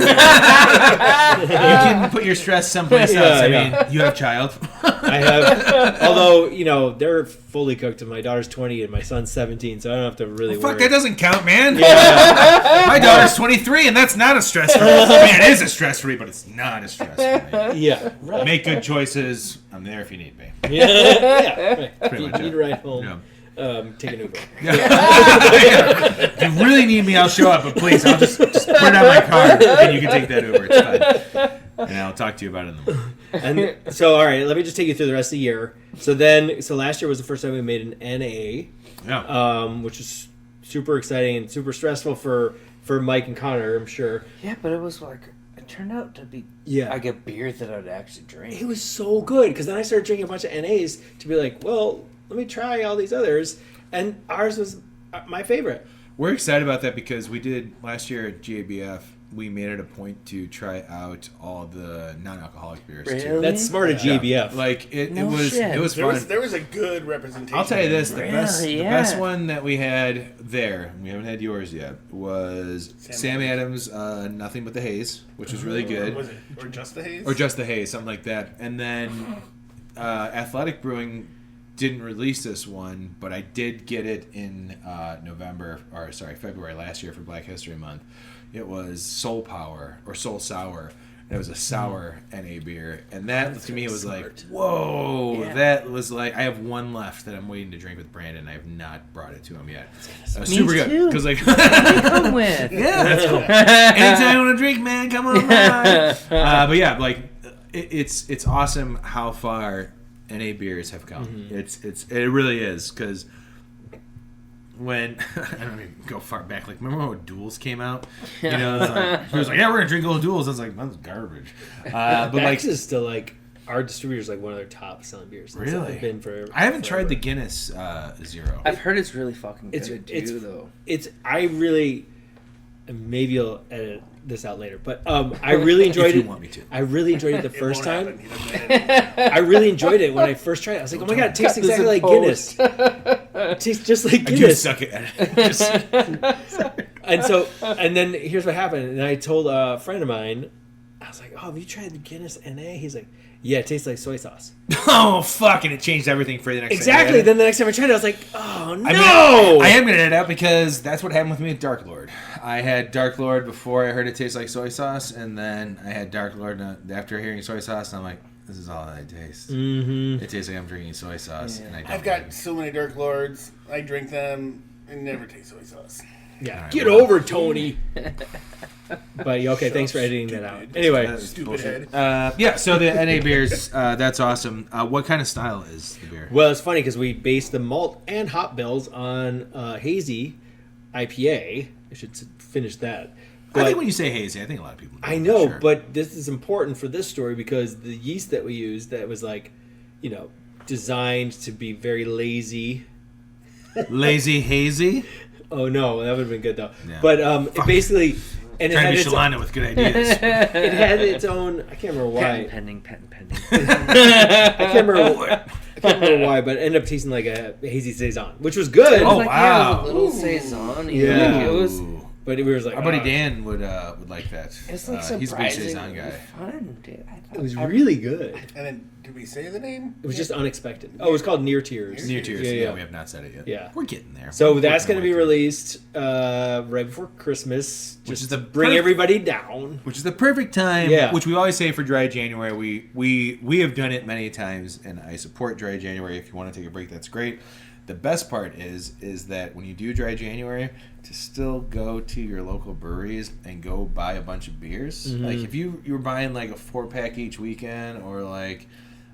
can put your stress someplace Yeah, else. I yeah. mean, you have a child. I have, although they're fully cooked. And my daughter's 20 and my son's 17, so I don't have to really Fuck, worry. that doesn't count, man. Yeah, My daughter's 23, and that's not a stress for me. I mean, it is a stress for me, but it's not a stress for me. yeah, right. Make good choices. I'm there if you need me. Yeah, right. Pretty If much you need it. a ride home. Yeah. Take an Uber. If you really need me, I'll show up. But please, I'll just put it on my card, and you can take that Uber. It's fine. And I'll talk to you about it in the morning. And so, all right, let me just take you through the rest of the year. So last year was the first time we made an NA, Yeah. which is super exciting and super stressful for Mike and Connor, I'm sure. Yeah, but it was like it turned out to be like a beer that I'd actually drink. It was so good because then I started drinking a bunch of NAs to be like, well, let me try all these others, and ours was my favorite. We're excited about that because we did last year at GABF. We made it a point to try out all the non-alcoholic beers too. Really? That's smart at GBF. Like it No was shit. it was There fun. was, there was a good representation. I'll tell you this: the Really? best Yeah. one that we had there, we haven't had yours yet, was Sam Adams' Nothing But the Haze, which was really good, Was it or just the haze? or just the Haze, something like that. And then Athletic Brewing didn't release this one, but I did get it in February last year for Black History Month. It was Soul Power or Soul Sour. And it was a sour NA beer, and that to me was like, whoa! Yeah. That was like, I have one left that I'm waiting to drink with Brandon. I have not brought it to him yet. Me Super good too. because like, Come with. yeah, that's cool. Anytime you want to drink, man, come on by. But yeah, like it's awesome how far NA beers have come. Mm-hmm. It really is because when I don't even go far back, like remember when Duels came out? You know, it was like, he was like, yeah, we're gonna drink all Duels. I was like, that's garbage. But like, Max is still like our distributor's like one of their top selling beers. It's Really? been for. I haven't forever. tried the Guinness Zero. I've heard it's really fucking good It's too, though. I really, and maybe you'll edit this out later, but I really enjoyed If you it. want me to. I really enjoyed it the It first won't time. happen. He doesn't edit. I really enjoyed it when I first tried it. I was like, oh my god, it tastes exactly like Guinness. It tastes just like I do Guinness. suck at it. And then here's what happened. And I told a friend of mine, I was like, oh, have you tried the Guinness NA? He's like, yeah, it tastes like soy sauce. Oh, fuck, and it changed everything for the next Exactly. time. Then the next time I tried it, I was like, oh no. I am going to edit out because that's what happened with me with Dark Lord. I had Dark Lord before I heard it taste like soy sauce, and then I had Dark Lord after hearing soy sauce, and I'm like, this is all I taste. Mm-hmm. It tastes like I'm drinking soy sauce, and I don't. I've got so many Dark Lords. I drink them and never taste soy sauce. Yeah. Alright, Get well. over Tony. But okay, thanks for editing that out. Anyway, Stupid head. Yeah, so the NA beers, that's awesome. What kind of style is the beer? well, it's funny because we based the malt and hop bills on hazy IPA. I should finish that. I But think when you say hazy, I think a lot of people do, I know, for sure. but this is important for this story because the yeast that we used that was like, designed to be very lazy. Lazy hazy? Oh no, that would have been good though. Yeah. But it basically and it Trying had, to be its, Shalana with good ideas. it had its own. I can't remember why. Patent pending. I can't remember why, but it ended up tasting like a hazy saison, which was good. Oh, Like, wow. Yeah, it was a little saison. Yeah. It was. Ooh. But we was like, Our buddy "Ah." Dan would like that. It's like he's a big surprising. saison guy. Fun, dude. It was really good. And then, did we say the name? It was just unexpected. Oh, it was called Near Tears. Near Tears. Yeah. We have not said it yet. Yeah. We're getting there. So We're that's working going to our be way through. released right before Christmas, Which just is the to bring perfect- everybody down. Which is the perfect time. Yeah. Which we always say for dry January. We have done it many times, and I support dry January. If you want to take a break, that's great. The best part is that when you do dry January, to still go to your local breweries and go buy a bunch of beers. Mm-hmm. Like if you were buying like a 4-pack each weekend or like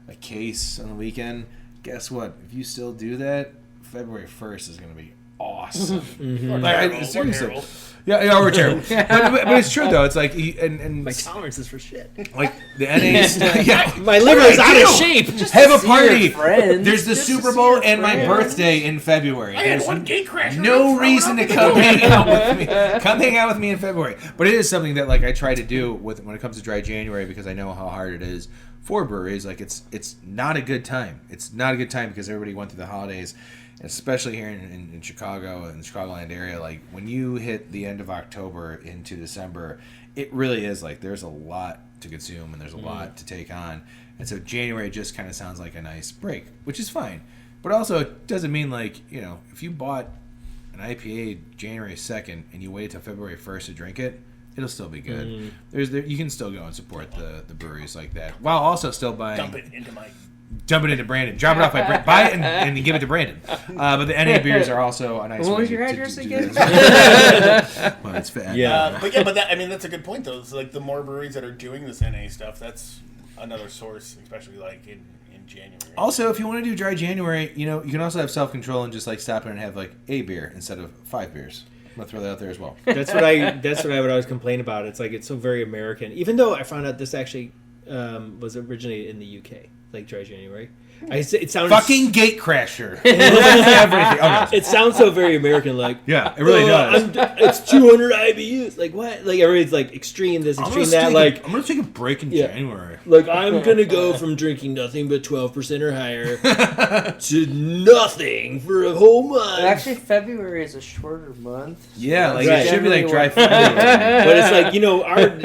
a case on the weekend, guess what? If you still do that, February 1st is going to be awesome. Mm-hmm. Like, seriously. Yeah, we're terrible. but it's true though. It's like and My tolerance is for shit. like the NA's. Yeah, My liver is out of shape. have a see party. your friends. There's the Just to Super see Bowl your and my friends. birthday in February. I had There's one gate crasher. no reason to come hang out with me. Come hang out with me in February. But it is something that like I try to do with when it comes to dry January because I know how hard it is for breweries. Like it's not a good time. It's not a good time because everybody went through the holidays. Especially here in Chicago and the Chicagoland area, like when you hit the end of October into December, it really is like there's a lot to consume and there's a lot to take on. And so January just kind of sounds like a nice break, which is fine. But also it doesn't mean like, if you bought an IPA January 2nd and you wait till February 1st to drink it, it'll still be good. You can still go and support the breweries like that while also still buying. Dump it into Brandon. Drop it off by Brandon. Buy it and give it to Brandon. But the NA beers are also a nice What way was your to address do again? that. Well, it's fat. Yeah. That's a good point though. It's like the more breweries that are doing this NA stuff, that's another source, especially like in January. Also, if you want to do dry January, you can also have self-control and just like stop in and have like a beer instead of 5 beers. I'm gonna throw that out there as well. That's what I would always complain about. It's like it's so very American. Even though I found out this actually was originated in the UK, like dry January. It sounds Fucking gate crasher. Everything. Oh, no. It sounds so very American, like Yeah, it really does. It's 200 IBUs. Like what? Like everybody's like extreme this, extreme that. Like I'm gonna take a break in Yeah. January. Like I'm gonna go from drinking nothing but 12% or higher to nothing for a whole month. Actually, February is a shorter month. so Yeah, like Right. it should be like dry Generally February. But it's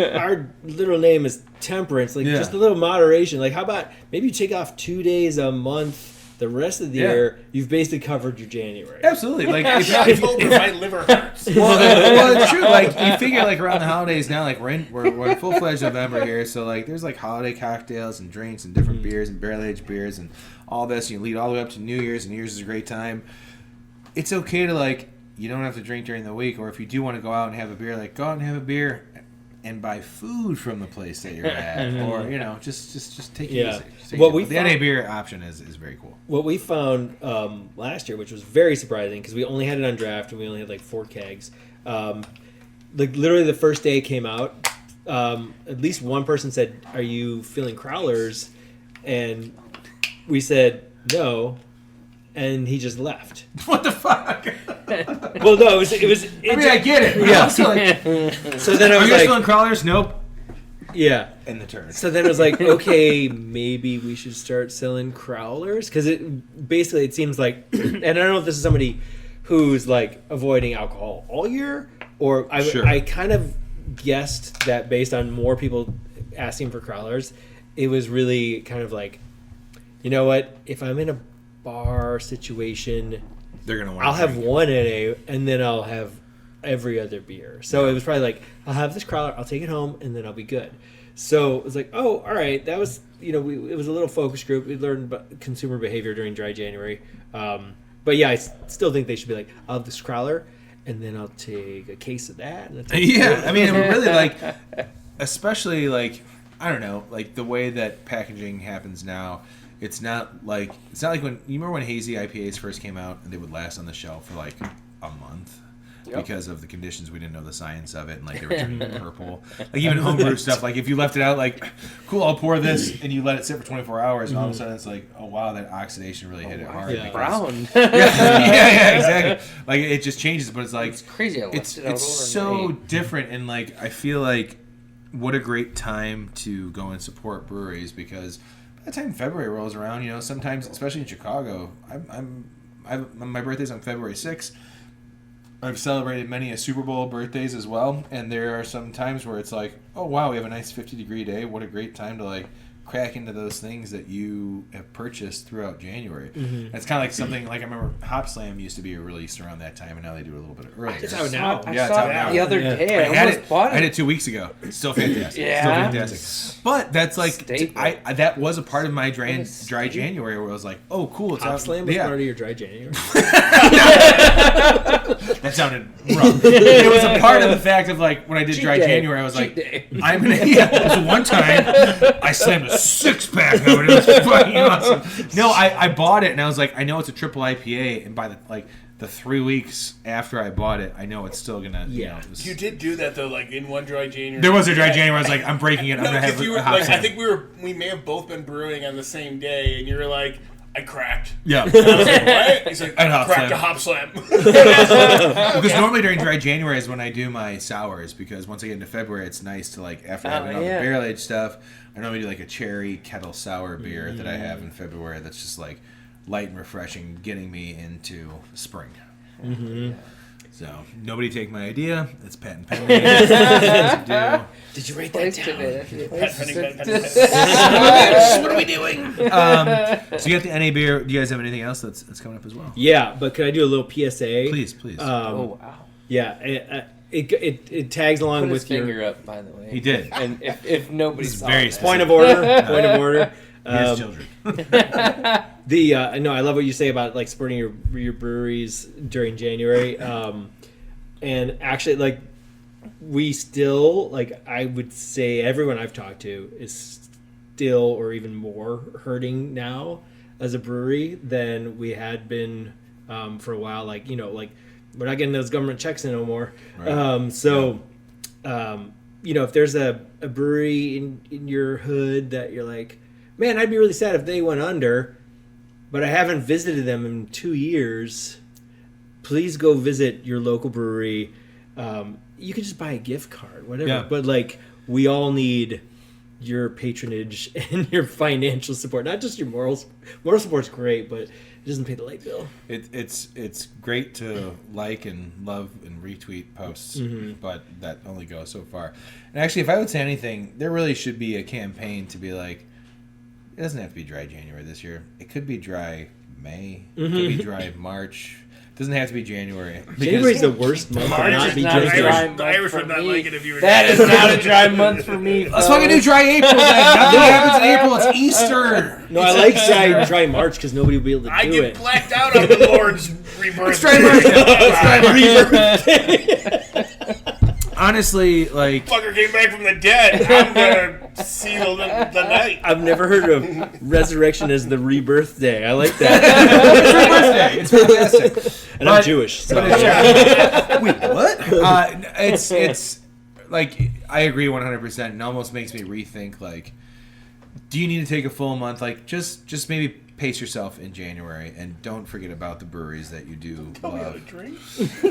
like our little name is Temperance. Like Yeah. just a little moderation. Like how about maybe you take off 2 days a month. The rest of the Yeah. year, you've basically covered your January. Absolutely. Like if, October, my liver hurts. well, it's true. Like you figure, like around the holidays now, like we're in full-fledged November here, so like there's like holiday cocktails and drinks and different beers and barrel-aged beers and all this. You lead all the way up to New Year's, and New Year's is a great time. It's okay to like you don't have to drink during the week, or if you do want to go out and have a beer, like go out and have a beer and buy food from the place that you're at, or just take it Yeah. easy. Just take What it we easy. The NA found- beer option is very cool. What we found last year, which was very surprising, because we only had it on draft and we only had like 4 kegs. Like literally the first day it came out, at least one person said, "Are you feeling crowlers?" And we said no, and he just left. What the fuck? Well, no, it was. I mean, I get it. Yeah. Like, So then I are was you like, still in crawlers? Nope. yeah. In the turn. So then I was like, okay, maybe we should start selling crowlers, because it seems like, and I don't know if this is somebody who's like avoiding alcohol all year, or I kind of guessed that based on more people asking for crowlers, it was really kind of like, you know what, if I'm in a bar situation, They're gonna want. I'll have one NA and then I'll have every other beer. So it was probably like, I'll have this crowler, I'll take it home, and then I'll be good. So it was like, oh, all right, that was, it was a little focus group. We learned about consumer behavior during dry January. But yeah, I still think they should be like, I'll have this crowler, and then I'll take a case of that. And Yeah, I mean, it really like, especially like, I don't know, like the way that packaging happens now. It's not like when you remember when hazy IPAs first came out and they would last on the shelf for like a month. Yep. Because of the conditions, we didn't know the science of it, and like they were turning purple. Like even homebrew stuff, like if you left it out, like, cool, I'll pour this, and you let it sit for 24 hours, and all of a sudden it's like, oh wow, that oxidation really hit it hard. Yeah. Brown. yeah, exactly. Like it just changes, but it's like It's crazy. It's so different, and like I feel like what a great time to go and support breweries, because by the time February rolls around, sometimes, especially in Chicago, my birthday's on February 6th. I've celebrated many a Super Bowl birthdays as well, and there are some times where it's like, oh wow, we have a nice 50-degree day. What a great time to like crack into those things that you have purchased throughout January. Mm-hmm. It's kind of like something like I remember Hop Slam used to be released around that time, and now they do it a little bit earlier. It's out now. I saw it the other day. I almost bought it. I had it 2 weeks ago. It's still fantastic. Yeah. Still fantastic. But that's like that was a part of my dry January where I was like, oh cool, it's Hop out. Slam was part of your dry January. That sounded wrong. It was a part of the fact of like when I did dry January, I was like, I'm gonna. Yeah, it was one time I slammed a 6-pack of it. It was fucking awesome. No, I bought it and I was like, I know it's a triple IPA, and by the 3 weeks after I bought it, I know it's still gonna. Yeah, you did do that though. Like in one dry January, there was a dry January. I was like, I'm breaking it. I'm gonna have a hop I think we may have both been brewing on the same day, and you were like, I cracked. Yeah. I was like, what? He's like, I cracked a hop slam. Because normally during dry January is when I do my sours, because once I get into February, it's nice to like, after having all the barrel aged stuff, I normally do like a cherry kettle sour beer that I have in February that's just like light and refreshing, getting me into spring. Mm-hmm. So nobody take my idea. It's patent pending. Did you write that down? What are we doing? So you got the NA beer. Do you guys have anything else that's coming up as well? Yeah, but could I do a little PSA? Please. Oh wow. Yeah, it tags along Put with his finger up, by the way. He did. And if nobody saw very it. specific. Point of order. His children. No, I love what you say about like supporting your breweries during January. And actually, like, we still, like, I would say everyone I've talked to is still or even more hurting now as a brewery than we had been for a while. Like, like we're not getting those government checks in no more. Right. If there's a brewery in your hood that you're like, man, I'd be really sad if they went under, but I haven't visited them in 2 years. Please go visit your local brewery. You could just buy a gift card, whatever. Yeah. But like, we all need your patronage and your financial support, not just your morals. Moral support's great, but it doesn't pay the light bill. It's great to like and love and retweet posts, but that only goes so far. And actually, if I would say anything, there really should be a campaign to be like, it doesn't have to be dry January this year. It could be dry May. It could be dry March. It doesn't have to be January. January's the worst month. March is not a dry month. The Irish would not like it if you were. That is not a dry month for me. Let's fucking do dry April then. Nothing happens in April. It's Easter. No, I like dry March because nobody will be able to do it. I get blacked out on the Lord's rebirth. It's dry March. Rebirth. Honestly, like, fucker came back from the dead. I'm gonna seal the night. I've never heard of resurrection as the rebirth day. I like that. It's fantastic. And I'm Jewish. So. Wait, what? It's like, I agree 100%. It almost makes me rethink, like, do you need to take a full month? Like, just maybe pace yourself in January, and don't forget about the breweries that you do love.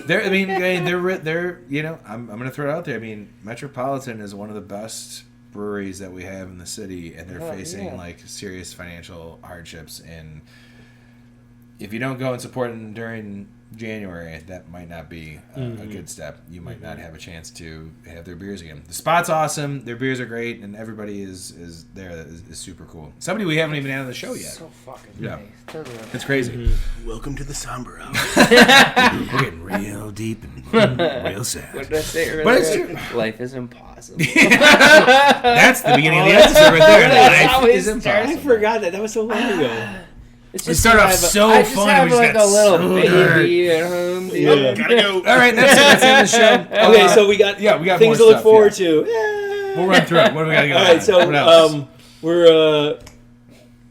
They're, I mean, they're you know, I'm gonna throw it out there. I mean, Metropolitan is one of the best breweries that we have in the city, and they're facing like serious financial hardships. And if you don't go and support them during January, that might not be a good step. You might not have a chance to have their beers again. The spot's awesome, their beers are great, and everybody is there that is super cool. Somebody we haven't even had on the show yet. So fucking Yeah. nice. Totally. It's crazy. Welcome to the somber hour. We're getting real deep and real sad. What did I say earlier? But it's true. Life is impossible. That's the beginning of the episode right there. That's how Life it is starts. impossible. I forgot that was so long ago. It's We start off so I just fun, have we just like got a little so baby at home. Dude. Yeah. Gotta go. All right, that's it. That's the end of the show. Okay, so we got we got things more to look stuff, forward yeah. to. Yeah. We'll run through it. What do we got to go? All right, so what else?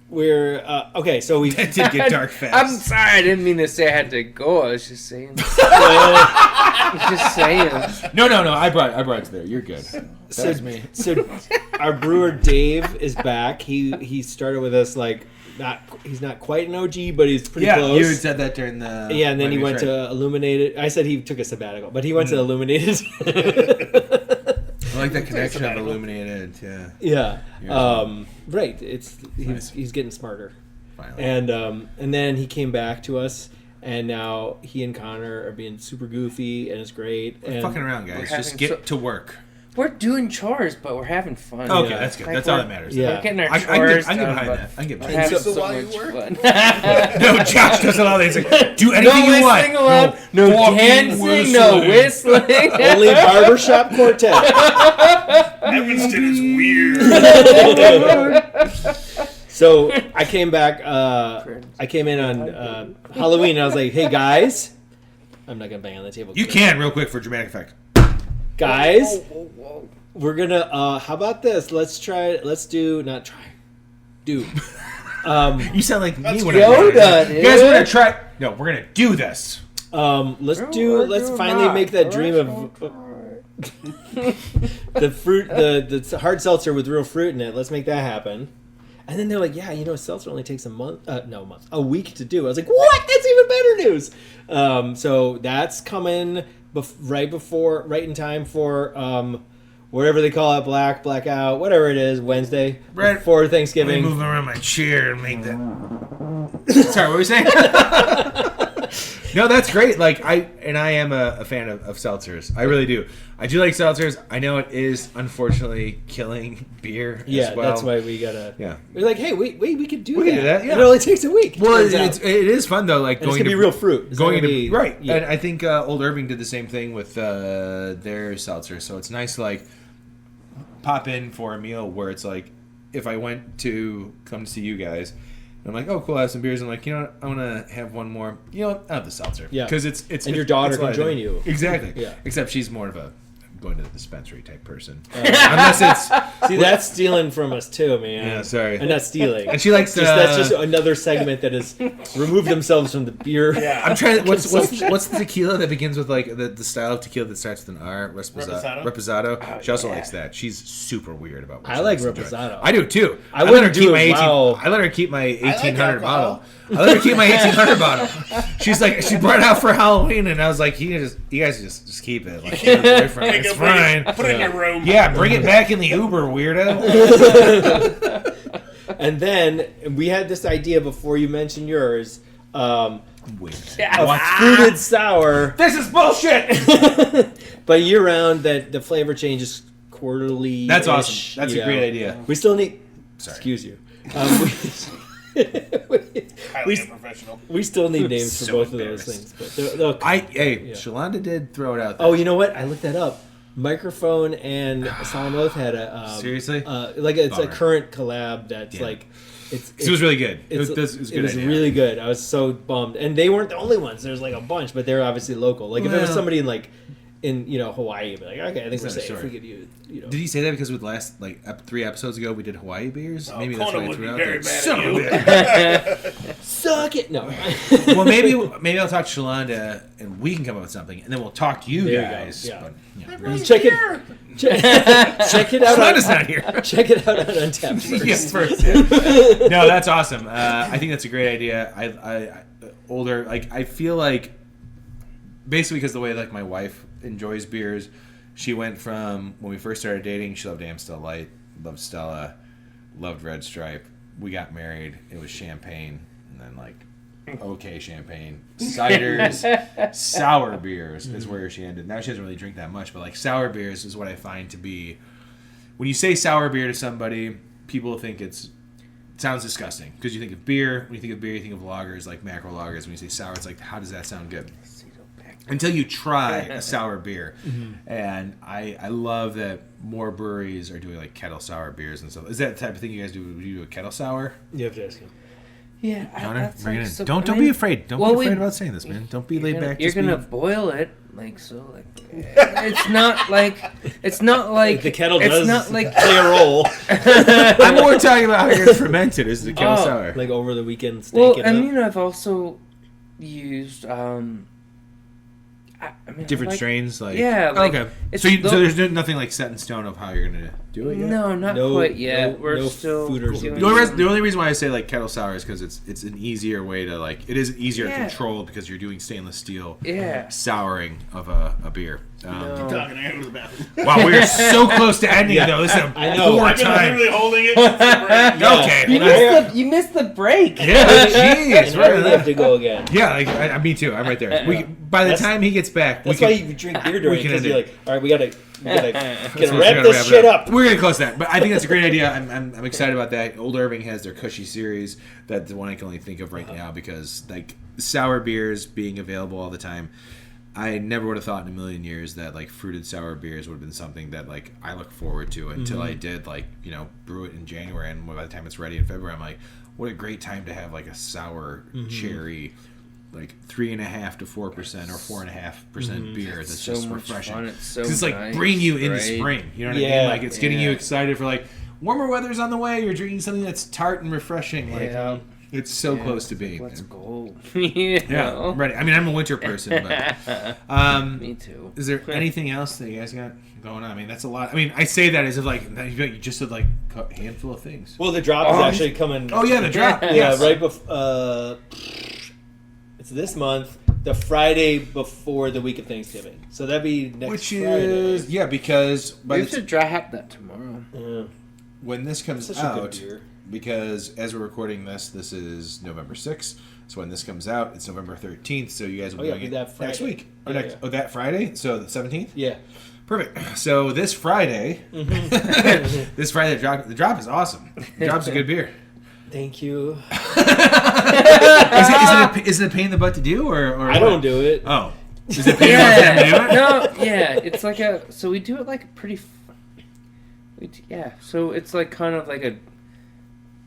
we're okay. So we It did get dark fast. I'm sorry, I didn't mean to say I had to go. I was just saying. Just saying. No. I brought it to there. You're good. That was me. So our brewer Dave is back. He started with us like he's not quite an OG, but he's pretty Yeah, close. you said that during the. Yeah, and then he went to Illuminated. I said he took a sabbatical, but he went to Illuminated. I like that connection of Illuminated. Yeah. Yeah. Yeah. Right. Nice. He's getting smarter. Finally. And then he came back to us, and now he and Connor are being super goofy, and it's great. We're And fucking around, guys. Just having get to work. We're doing chores, but we're having fun. Okay, Yeah. that's good. Like That's all we're- that matters. Yeah. We're getting our I chores can get done, behind but that. I can get we're behind having that. So so while you much work- fun. No, Josh does it all day. He's like, do anything No you want. whistling allowed. No fucking dancing. No whistling. only barbershop quartet. Evanston is weird. So I came back. I came in on Halloween, and I was like, "Hey guys, I'm not gonna bang on the table. You can real quick for dramatic effect. guys. We're gonna. How about this? Let's try. Let's do. Not try. Do. You sound like me when Yoda, I'm dude. You guys, we're gonna try. No, we're gonna do this. Let's finally make that dream of the fruit, the hard seltzer with real fruit in it. Let's make that happen. And then they're like, yeah, seltzer only takes a week to do. I was like, what? That's even better news. So that's coming right in time for whatever they call it, blackout, whatever it is, Wednesday Right. before Let me Thanksgiving. move around my chair and make that. Sorry, what were you saying? No, that's great. Like I am a fan of seltzers. I really do. I do like seltzers. I know it is unfortunately killing beer Yeah, as well. that's why we gotta. Yeah. We're like, hey, we could do We that. can do that, yeah. It only takes a week. Well, turns it out. is fun though. Like And it's going gonna to be real fruit. It's going not into gonna be- right, yeah. and I think Old Irving did the same thing with their seltzer. So it's nice to like pop in for a meal where it's like if I went to come to see you guys. And I'm like, oh, cool, I have some beers. I'm like, you know what? I want to have one more. You know what? I'll have the seltzer. Yeah. Because it's And your daughter it's can lighter. join you. Exactly. Yeah. Except she's more of a going to the dispensary type person. Unless it's See, that's stealing from us too, man. Yeah, sorry. And not stealing. And she likes that's just another segment that has removed themselves from the beer. I'm trying. What's the tequila that begins with like the style of tequila that starts with an R? Reposado? Reposado. She also likes that. She's super weird about. What I she like likes to drink. Reposado. I do too. I let her wouldn't keep do my it 18. while- I let her keep my 1800 alcohol. bottle. I let her keep my 1800 bottle. She's like, she brought it out for Halloween, and I was like, you guys just keep it. Like, your boyfriend. It's fine. Put it in your room. Yeah, bring it back in the Uber, weirdo. And then we had this idea before you mentioned yours. Wait. A fruited sour, This is bullshit. but year round that the flavor changes quarterly. That's awesome. That's a great idea. We still need. Sorry. Excuse you. Highly unprofessional. We still need names for So both of those things. But look, Shalonda did throw it out there. oh, you know what? I looked that up. Microphone and Solemn Oath had a Seriously? like it's Bummer. a current collab that's Yeah. like It was really good. It was a it good was idea. really good. I was so bummed, and they weren't the only ones. There's like a bunch, but they're obviously local. Like if it was Well- somebody in Hawaii, you'd be like, okay, I think we're Another safe. story. We could use Did he say that because with last 3 episodes ago we did Hawaii beers? Oh, Maybe that's Conan why he would threw be it out very there. mad Son at of a you. bitch. suck it. No, Well, maybe I'll talk to Shalonda and we can come up with something, and then we'll talk to you There you go, guys. yeah. But, Check it. Check it out. Slenda's not here. Check it out on Untapped first. Yes, first. Yeah. No, that's awesome. I think that's a great idea. I feel like basically because the way like my wife enjoys beers, she went from when we first started dating, she loved Amstel Light, loved Stella, loved Red Stripe. We got married. It was champagne, and then like okay champagne, ciders, sour beers is where she ended. Now she doesn't really drink that much, but like sour beers is what I find to be. When you say sour beer to somebody, people think it sounds disgusting because you think of beer. When you think of beer, you think of lagers like macro lagers. When you say sour, it's like how does that sound good? Until you try a sour beer. And I love that more breweries are doing like kettle sour beers and stuff. Is that the type of thing you guys do? Would you do a kettle sour? You have to ask him. Yeah, Connor, bring it in. Don't be afraid. Don't be afraid about saying this, man. Don't be laid back. You're gonna boil it like so. Like it's not like The kettle it's does not like play a role. I'm more talking about how you're gonna ferment it. Is the kettle sour? Like over the weekend, steak well, it and up. you know I've also used Different strains, like okay. So there's nothing like set in stone of how you're gonna do it yet? No, not quite yet. We're still doing The only reason why I say like kettle sour is because it's an easier way to like it is easier to control because you're doing stainless steel souring of a beer. Talking, I gotta go to the bathroom. Wow, we are so close to ending though. This is a poor I've been time. literally holding it since the break. Okay. You missed the break. Yeah, jeez. And I really have to go again. Yeah, me too. I'm right there. By the time he gets back, That's why you drink beer during because you're like, all right, we gotta wrap gotta this wrap it shit up. We're gonna close that, but I think that's a great idea. I'm excited about that. Old Irving has their Cushy series. That's the one I can only think of right now because like sour beers being available all the time. I never would have thought in a million years that like fruited sour beers would have been something that like I look forward to until I did like brew it in January, and by the time it's ready in February, I'm like, what a great time to have like a sour cherry, like 3.5% to 4% or 4.5% beer that's so just much refreshing. fun. It's so it's like nice, bringing you into right? spring. You know what I mean? Like it's getting you excited for like warmer weather's on the way. You're drinking something that's tart and refreshing. Like it's so close to being. Let's go. Yeah, I'm ready. I mean, I'm a winter person, but me too. Is there anything else that you guys got going on? I mean, that's a lot. I mean, I say that as if like you just said like a handful of things. Well, the drop is actually coming. Oh yeah, the drop. Yeah, Yes. right before. It's this month, the Friday before the week of Thanksgiving. So that'd be next Which Friday. is because We should dry hop that tomorrow. Yeah. when this comes Such a good out, beer. because as we're recording this is November 6th. So when this comes out, it's November 13th. So you guys will be doing it that next Friday. week. That Friday. So the 17th. Yeah. Perfect. So this Friday, this Friday the drop is awesome. The drop's a good beer. Thank you. Is it a pain in the butt to do or I don't do it. Oh, is it a pain in the butt to do it? No, yeah, it's like so we do it like a pretty. So it's like kind of like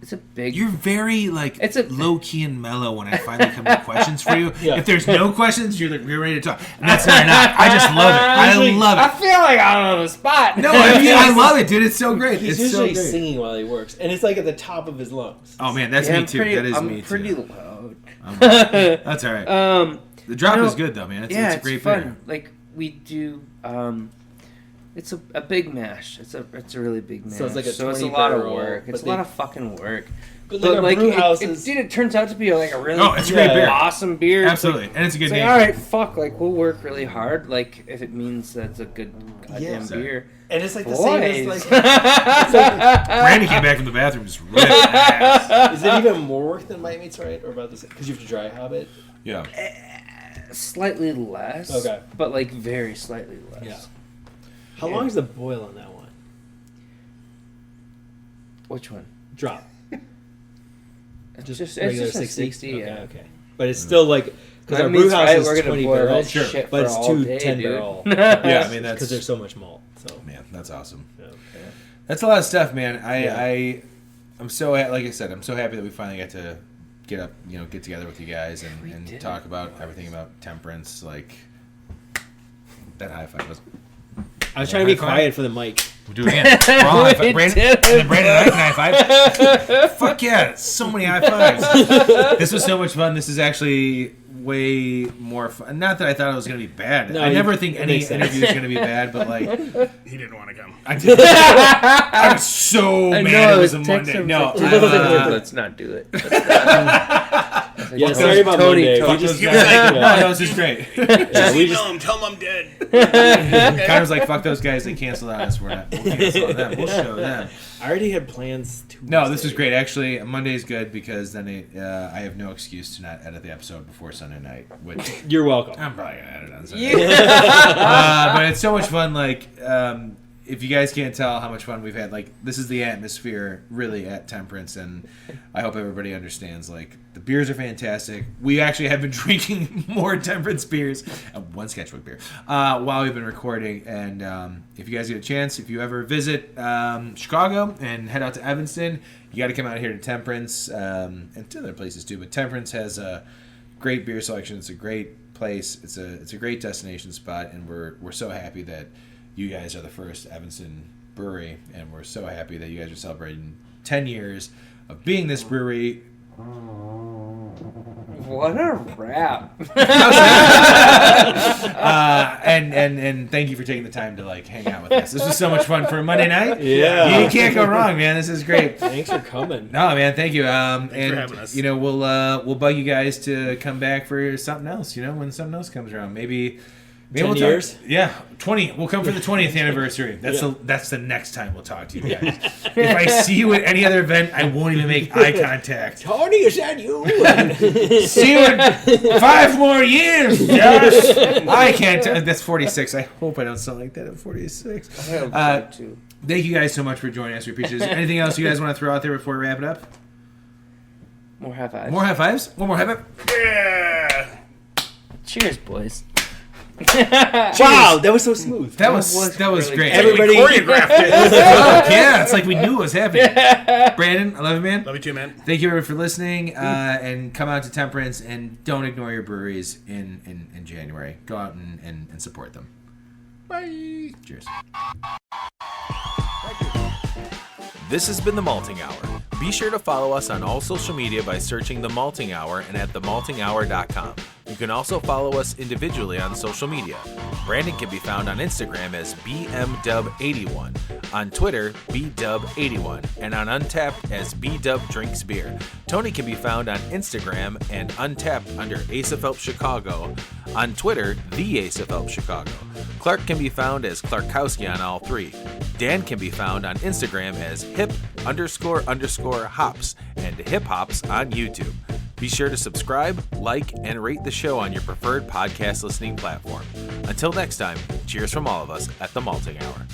it's a big. You're very like It's a- low key and mellow when I finally come to questions for you. Yeah. If there's no questions, you're ready to talk. And that's not enough. I just love it. I love I it. feel like I'm on the spot. No, I love it, dude. It's so great. He's It's so usually great. singing while he works, and it's like at the top of his lungs. Oh man, that's Yeah, me too. That is me pretty too. loud. That's all right. The drop is good though, man. It's a great fun. beer. Like we do. It's a big mash. It's a really big mash. So it's like a it's a 20 lot of barrel, work. It's but a lot of fucking work. But like our brew houses, it turns out to be like a really it's a great beer. awesome beer. Absolutely, and it's a good It's name. like, all right, fuck. Like we'll work really hard. Like if it means that it's a good goddamn beer. and it's like the same as Boys. like. Randy came back from the bathroom just ripping ass. Is it even more work than Might Meets Right, or about the same? Because you have to dry hop it. Yeah. Slightly less. Okay. But like very slightly less. Yeah. How long is the boil on that one? Which one? Drop. It's Just just regular it's just 60? 60. Yeah. Okay. But it's still like because our That means, brew house right, is we're gonna 20 boil that barrels, shit but for it's all two day, 10 dude. barrel. Yeah, I mean that's because there's so much malt. So man, that's awesome. yeah. That's a lot of stuff, man. I'm so like I said, I'm so happy that we finally got to get together with you guys and did. talk about everything about temperance. Like that high five was. I was trying to be High five? quiet for the mic. We'll do it again. We're all high We five. Brandon, did. and then Brandon and I can high five. Fuck yeah! So many high fives. This was so much fun. This is actually way more fun. Not that I thought it was going to be bad. No, I never think it any makes sense. interview is going to be bad, but like He didn't want to come. I was so I mad know, it was a text Monday. him, No, let's not do it. Yeah, sorry about Monday. Tony. We just He was like, no, this is great. Just email him, tell him I'm dead. Connor's like, fuck those guys. They canceled on us. We'll cancel on them. We'll show them. I already had plans to. No, this is great. Actually, Monday's good because then I have no excuse to not edit the episode before Sunday night, which You're welcome. I'm probably going to edit on Sunday. But it's so much fun. Like, if you guys can't tell how much fun we've had, like, this is the atmosphere really at Temperance, and I hope everybody understands, like, the beers are fantastic. We actually have been drinking more Temperance beers, one Sketchbook beer, while we've been recording. And if you guys get a chance, if you ever visit Chicago and head out to Evanston, you got to come out here to Temperance, and to other places too. But Temperance has a great beer selection. It's a great place. It's a great destination spot, and we're so happy that you guys are the first Evanston brewery, and we're so happy that you guys are celebrating 10 years of being this brewery. What a rap. And thank you for taking the time to like hang out with us. This was so much fun for a Monday night. Yeah. You can't go wrong, man. This is great. Thanks for coming. No, man, thank you. for And having us. you know, we'll bug you guys to come back for something else. You know, when something else comes around, maybe 10 we'll years? talk, yeah, 20. We'll come for the 20th anniversary. That's the next time we'll talk to you guys. If I see you at any other event, I won't even make eye contact. Tony, is that you? See you in 5 more years, Josh. I can't. That's 46. I hope I don't sound like that at 46. Thank you guys so much for joining us. We appreciate it. Anything else you guys want to throw out there before we wrap it up? More high fives. More high fives? One more high five? Yeah. Cheers, boys. Wow, that was so smooth. That was really great. Everybody- We choreographed it. Yeah, it's like we knew it was happening. Brandon, I love you, man. Love you too, man. Thank you everyone for listening, and come out to Temperance, and don't ignore your breweries in January. Go out and support them. Bye. Cheers. This has been The Malting Hour. Be sure to follow us on all social media by searching The Malting Hour and at themaltinghour.com. You can also follow us individually on social media. Brandon can be found on Instagram as BMDub81, on Twitter, BDub81, and on Untapped as BDubDrinksBeer. Tony can be found on Instagram and Untapped under Ace of Help Chicago, on Twitter, The Ace of Help Chicago. Clark can be found as Clarkowski on all three. Dan can be found on Instagram as hip__hops and hip hops on YouTube. Be sure to subscribe, like, and rate the show on your preferred podcast listening platform. Until next time, cheers from all of us at The Malting Hour.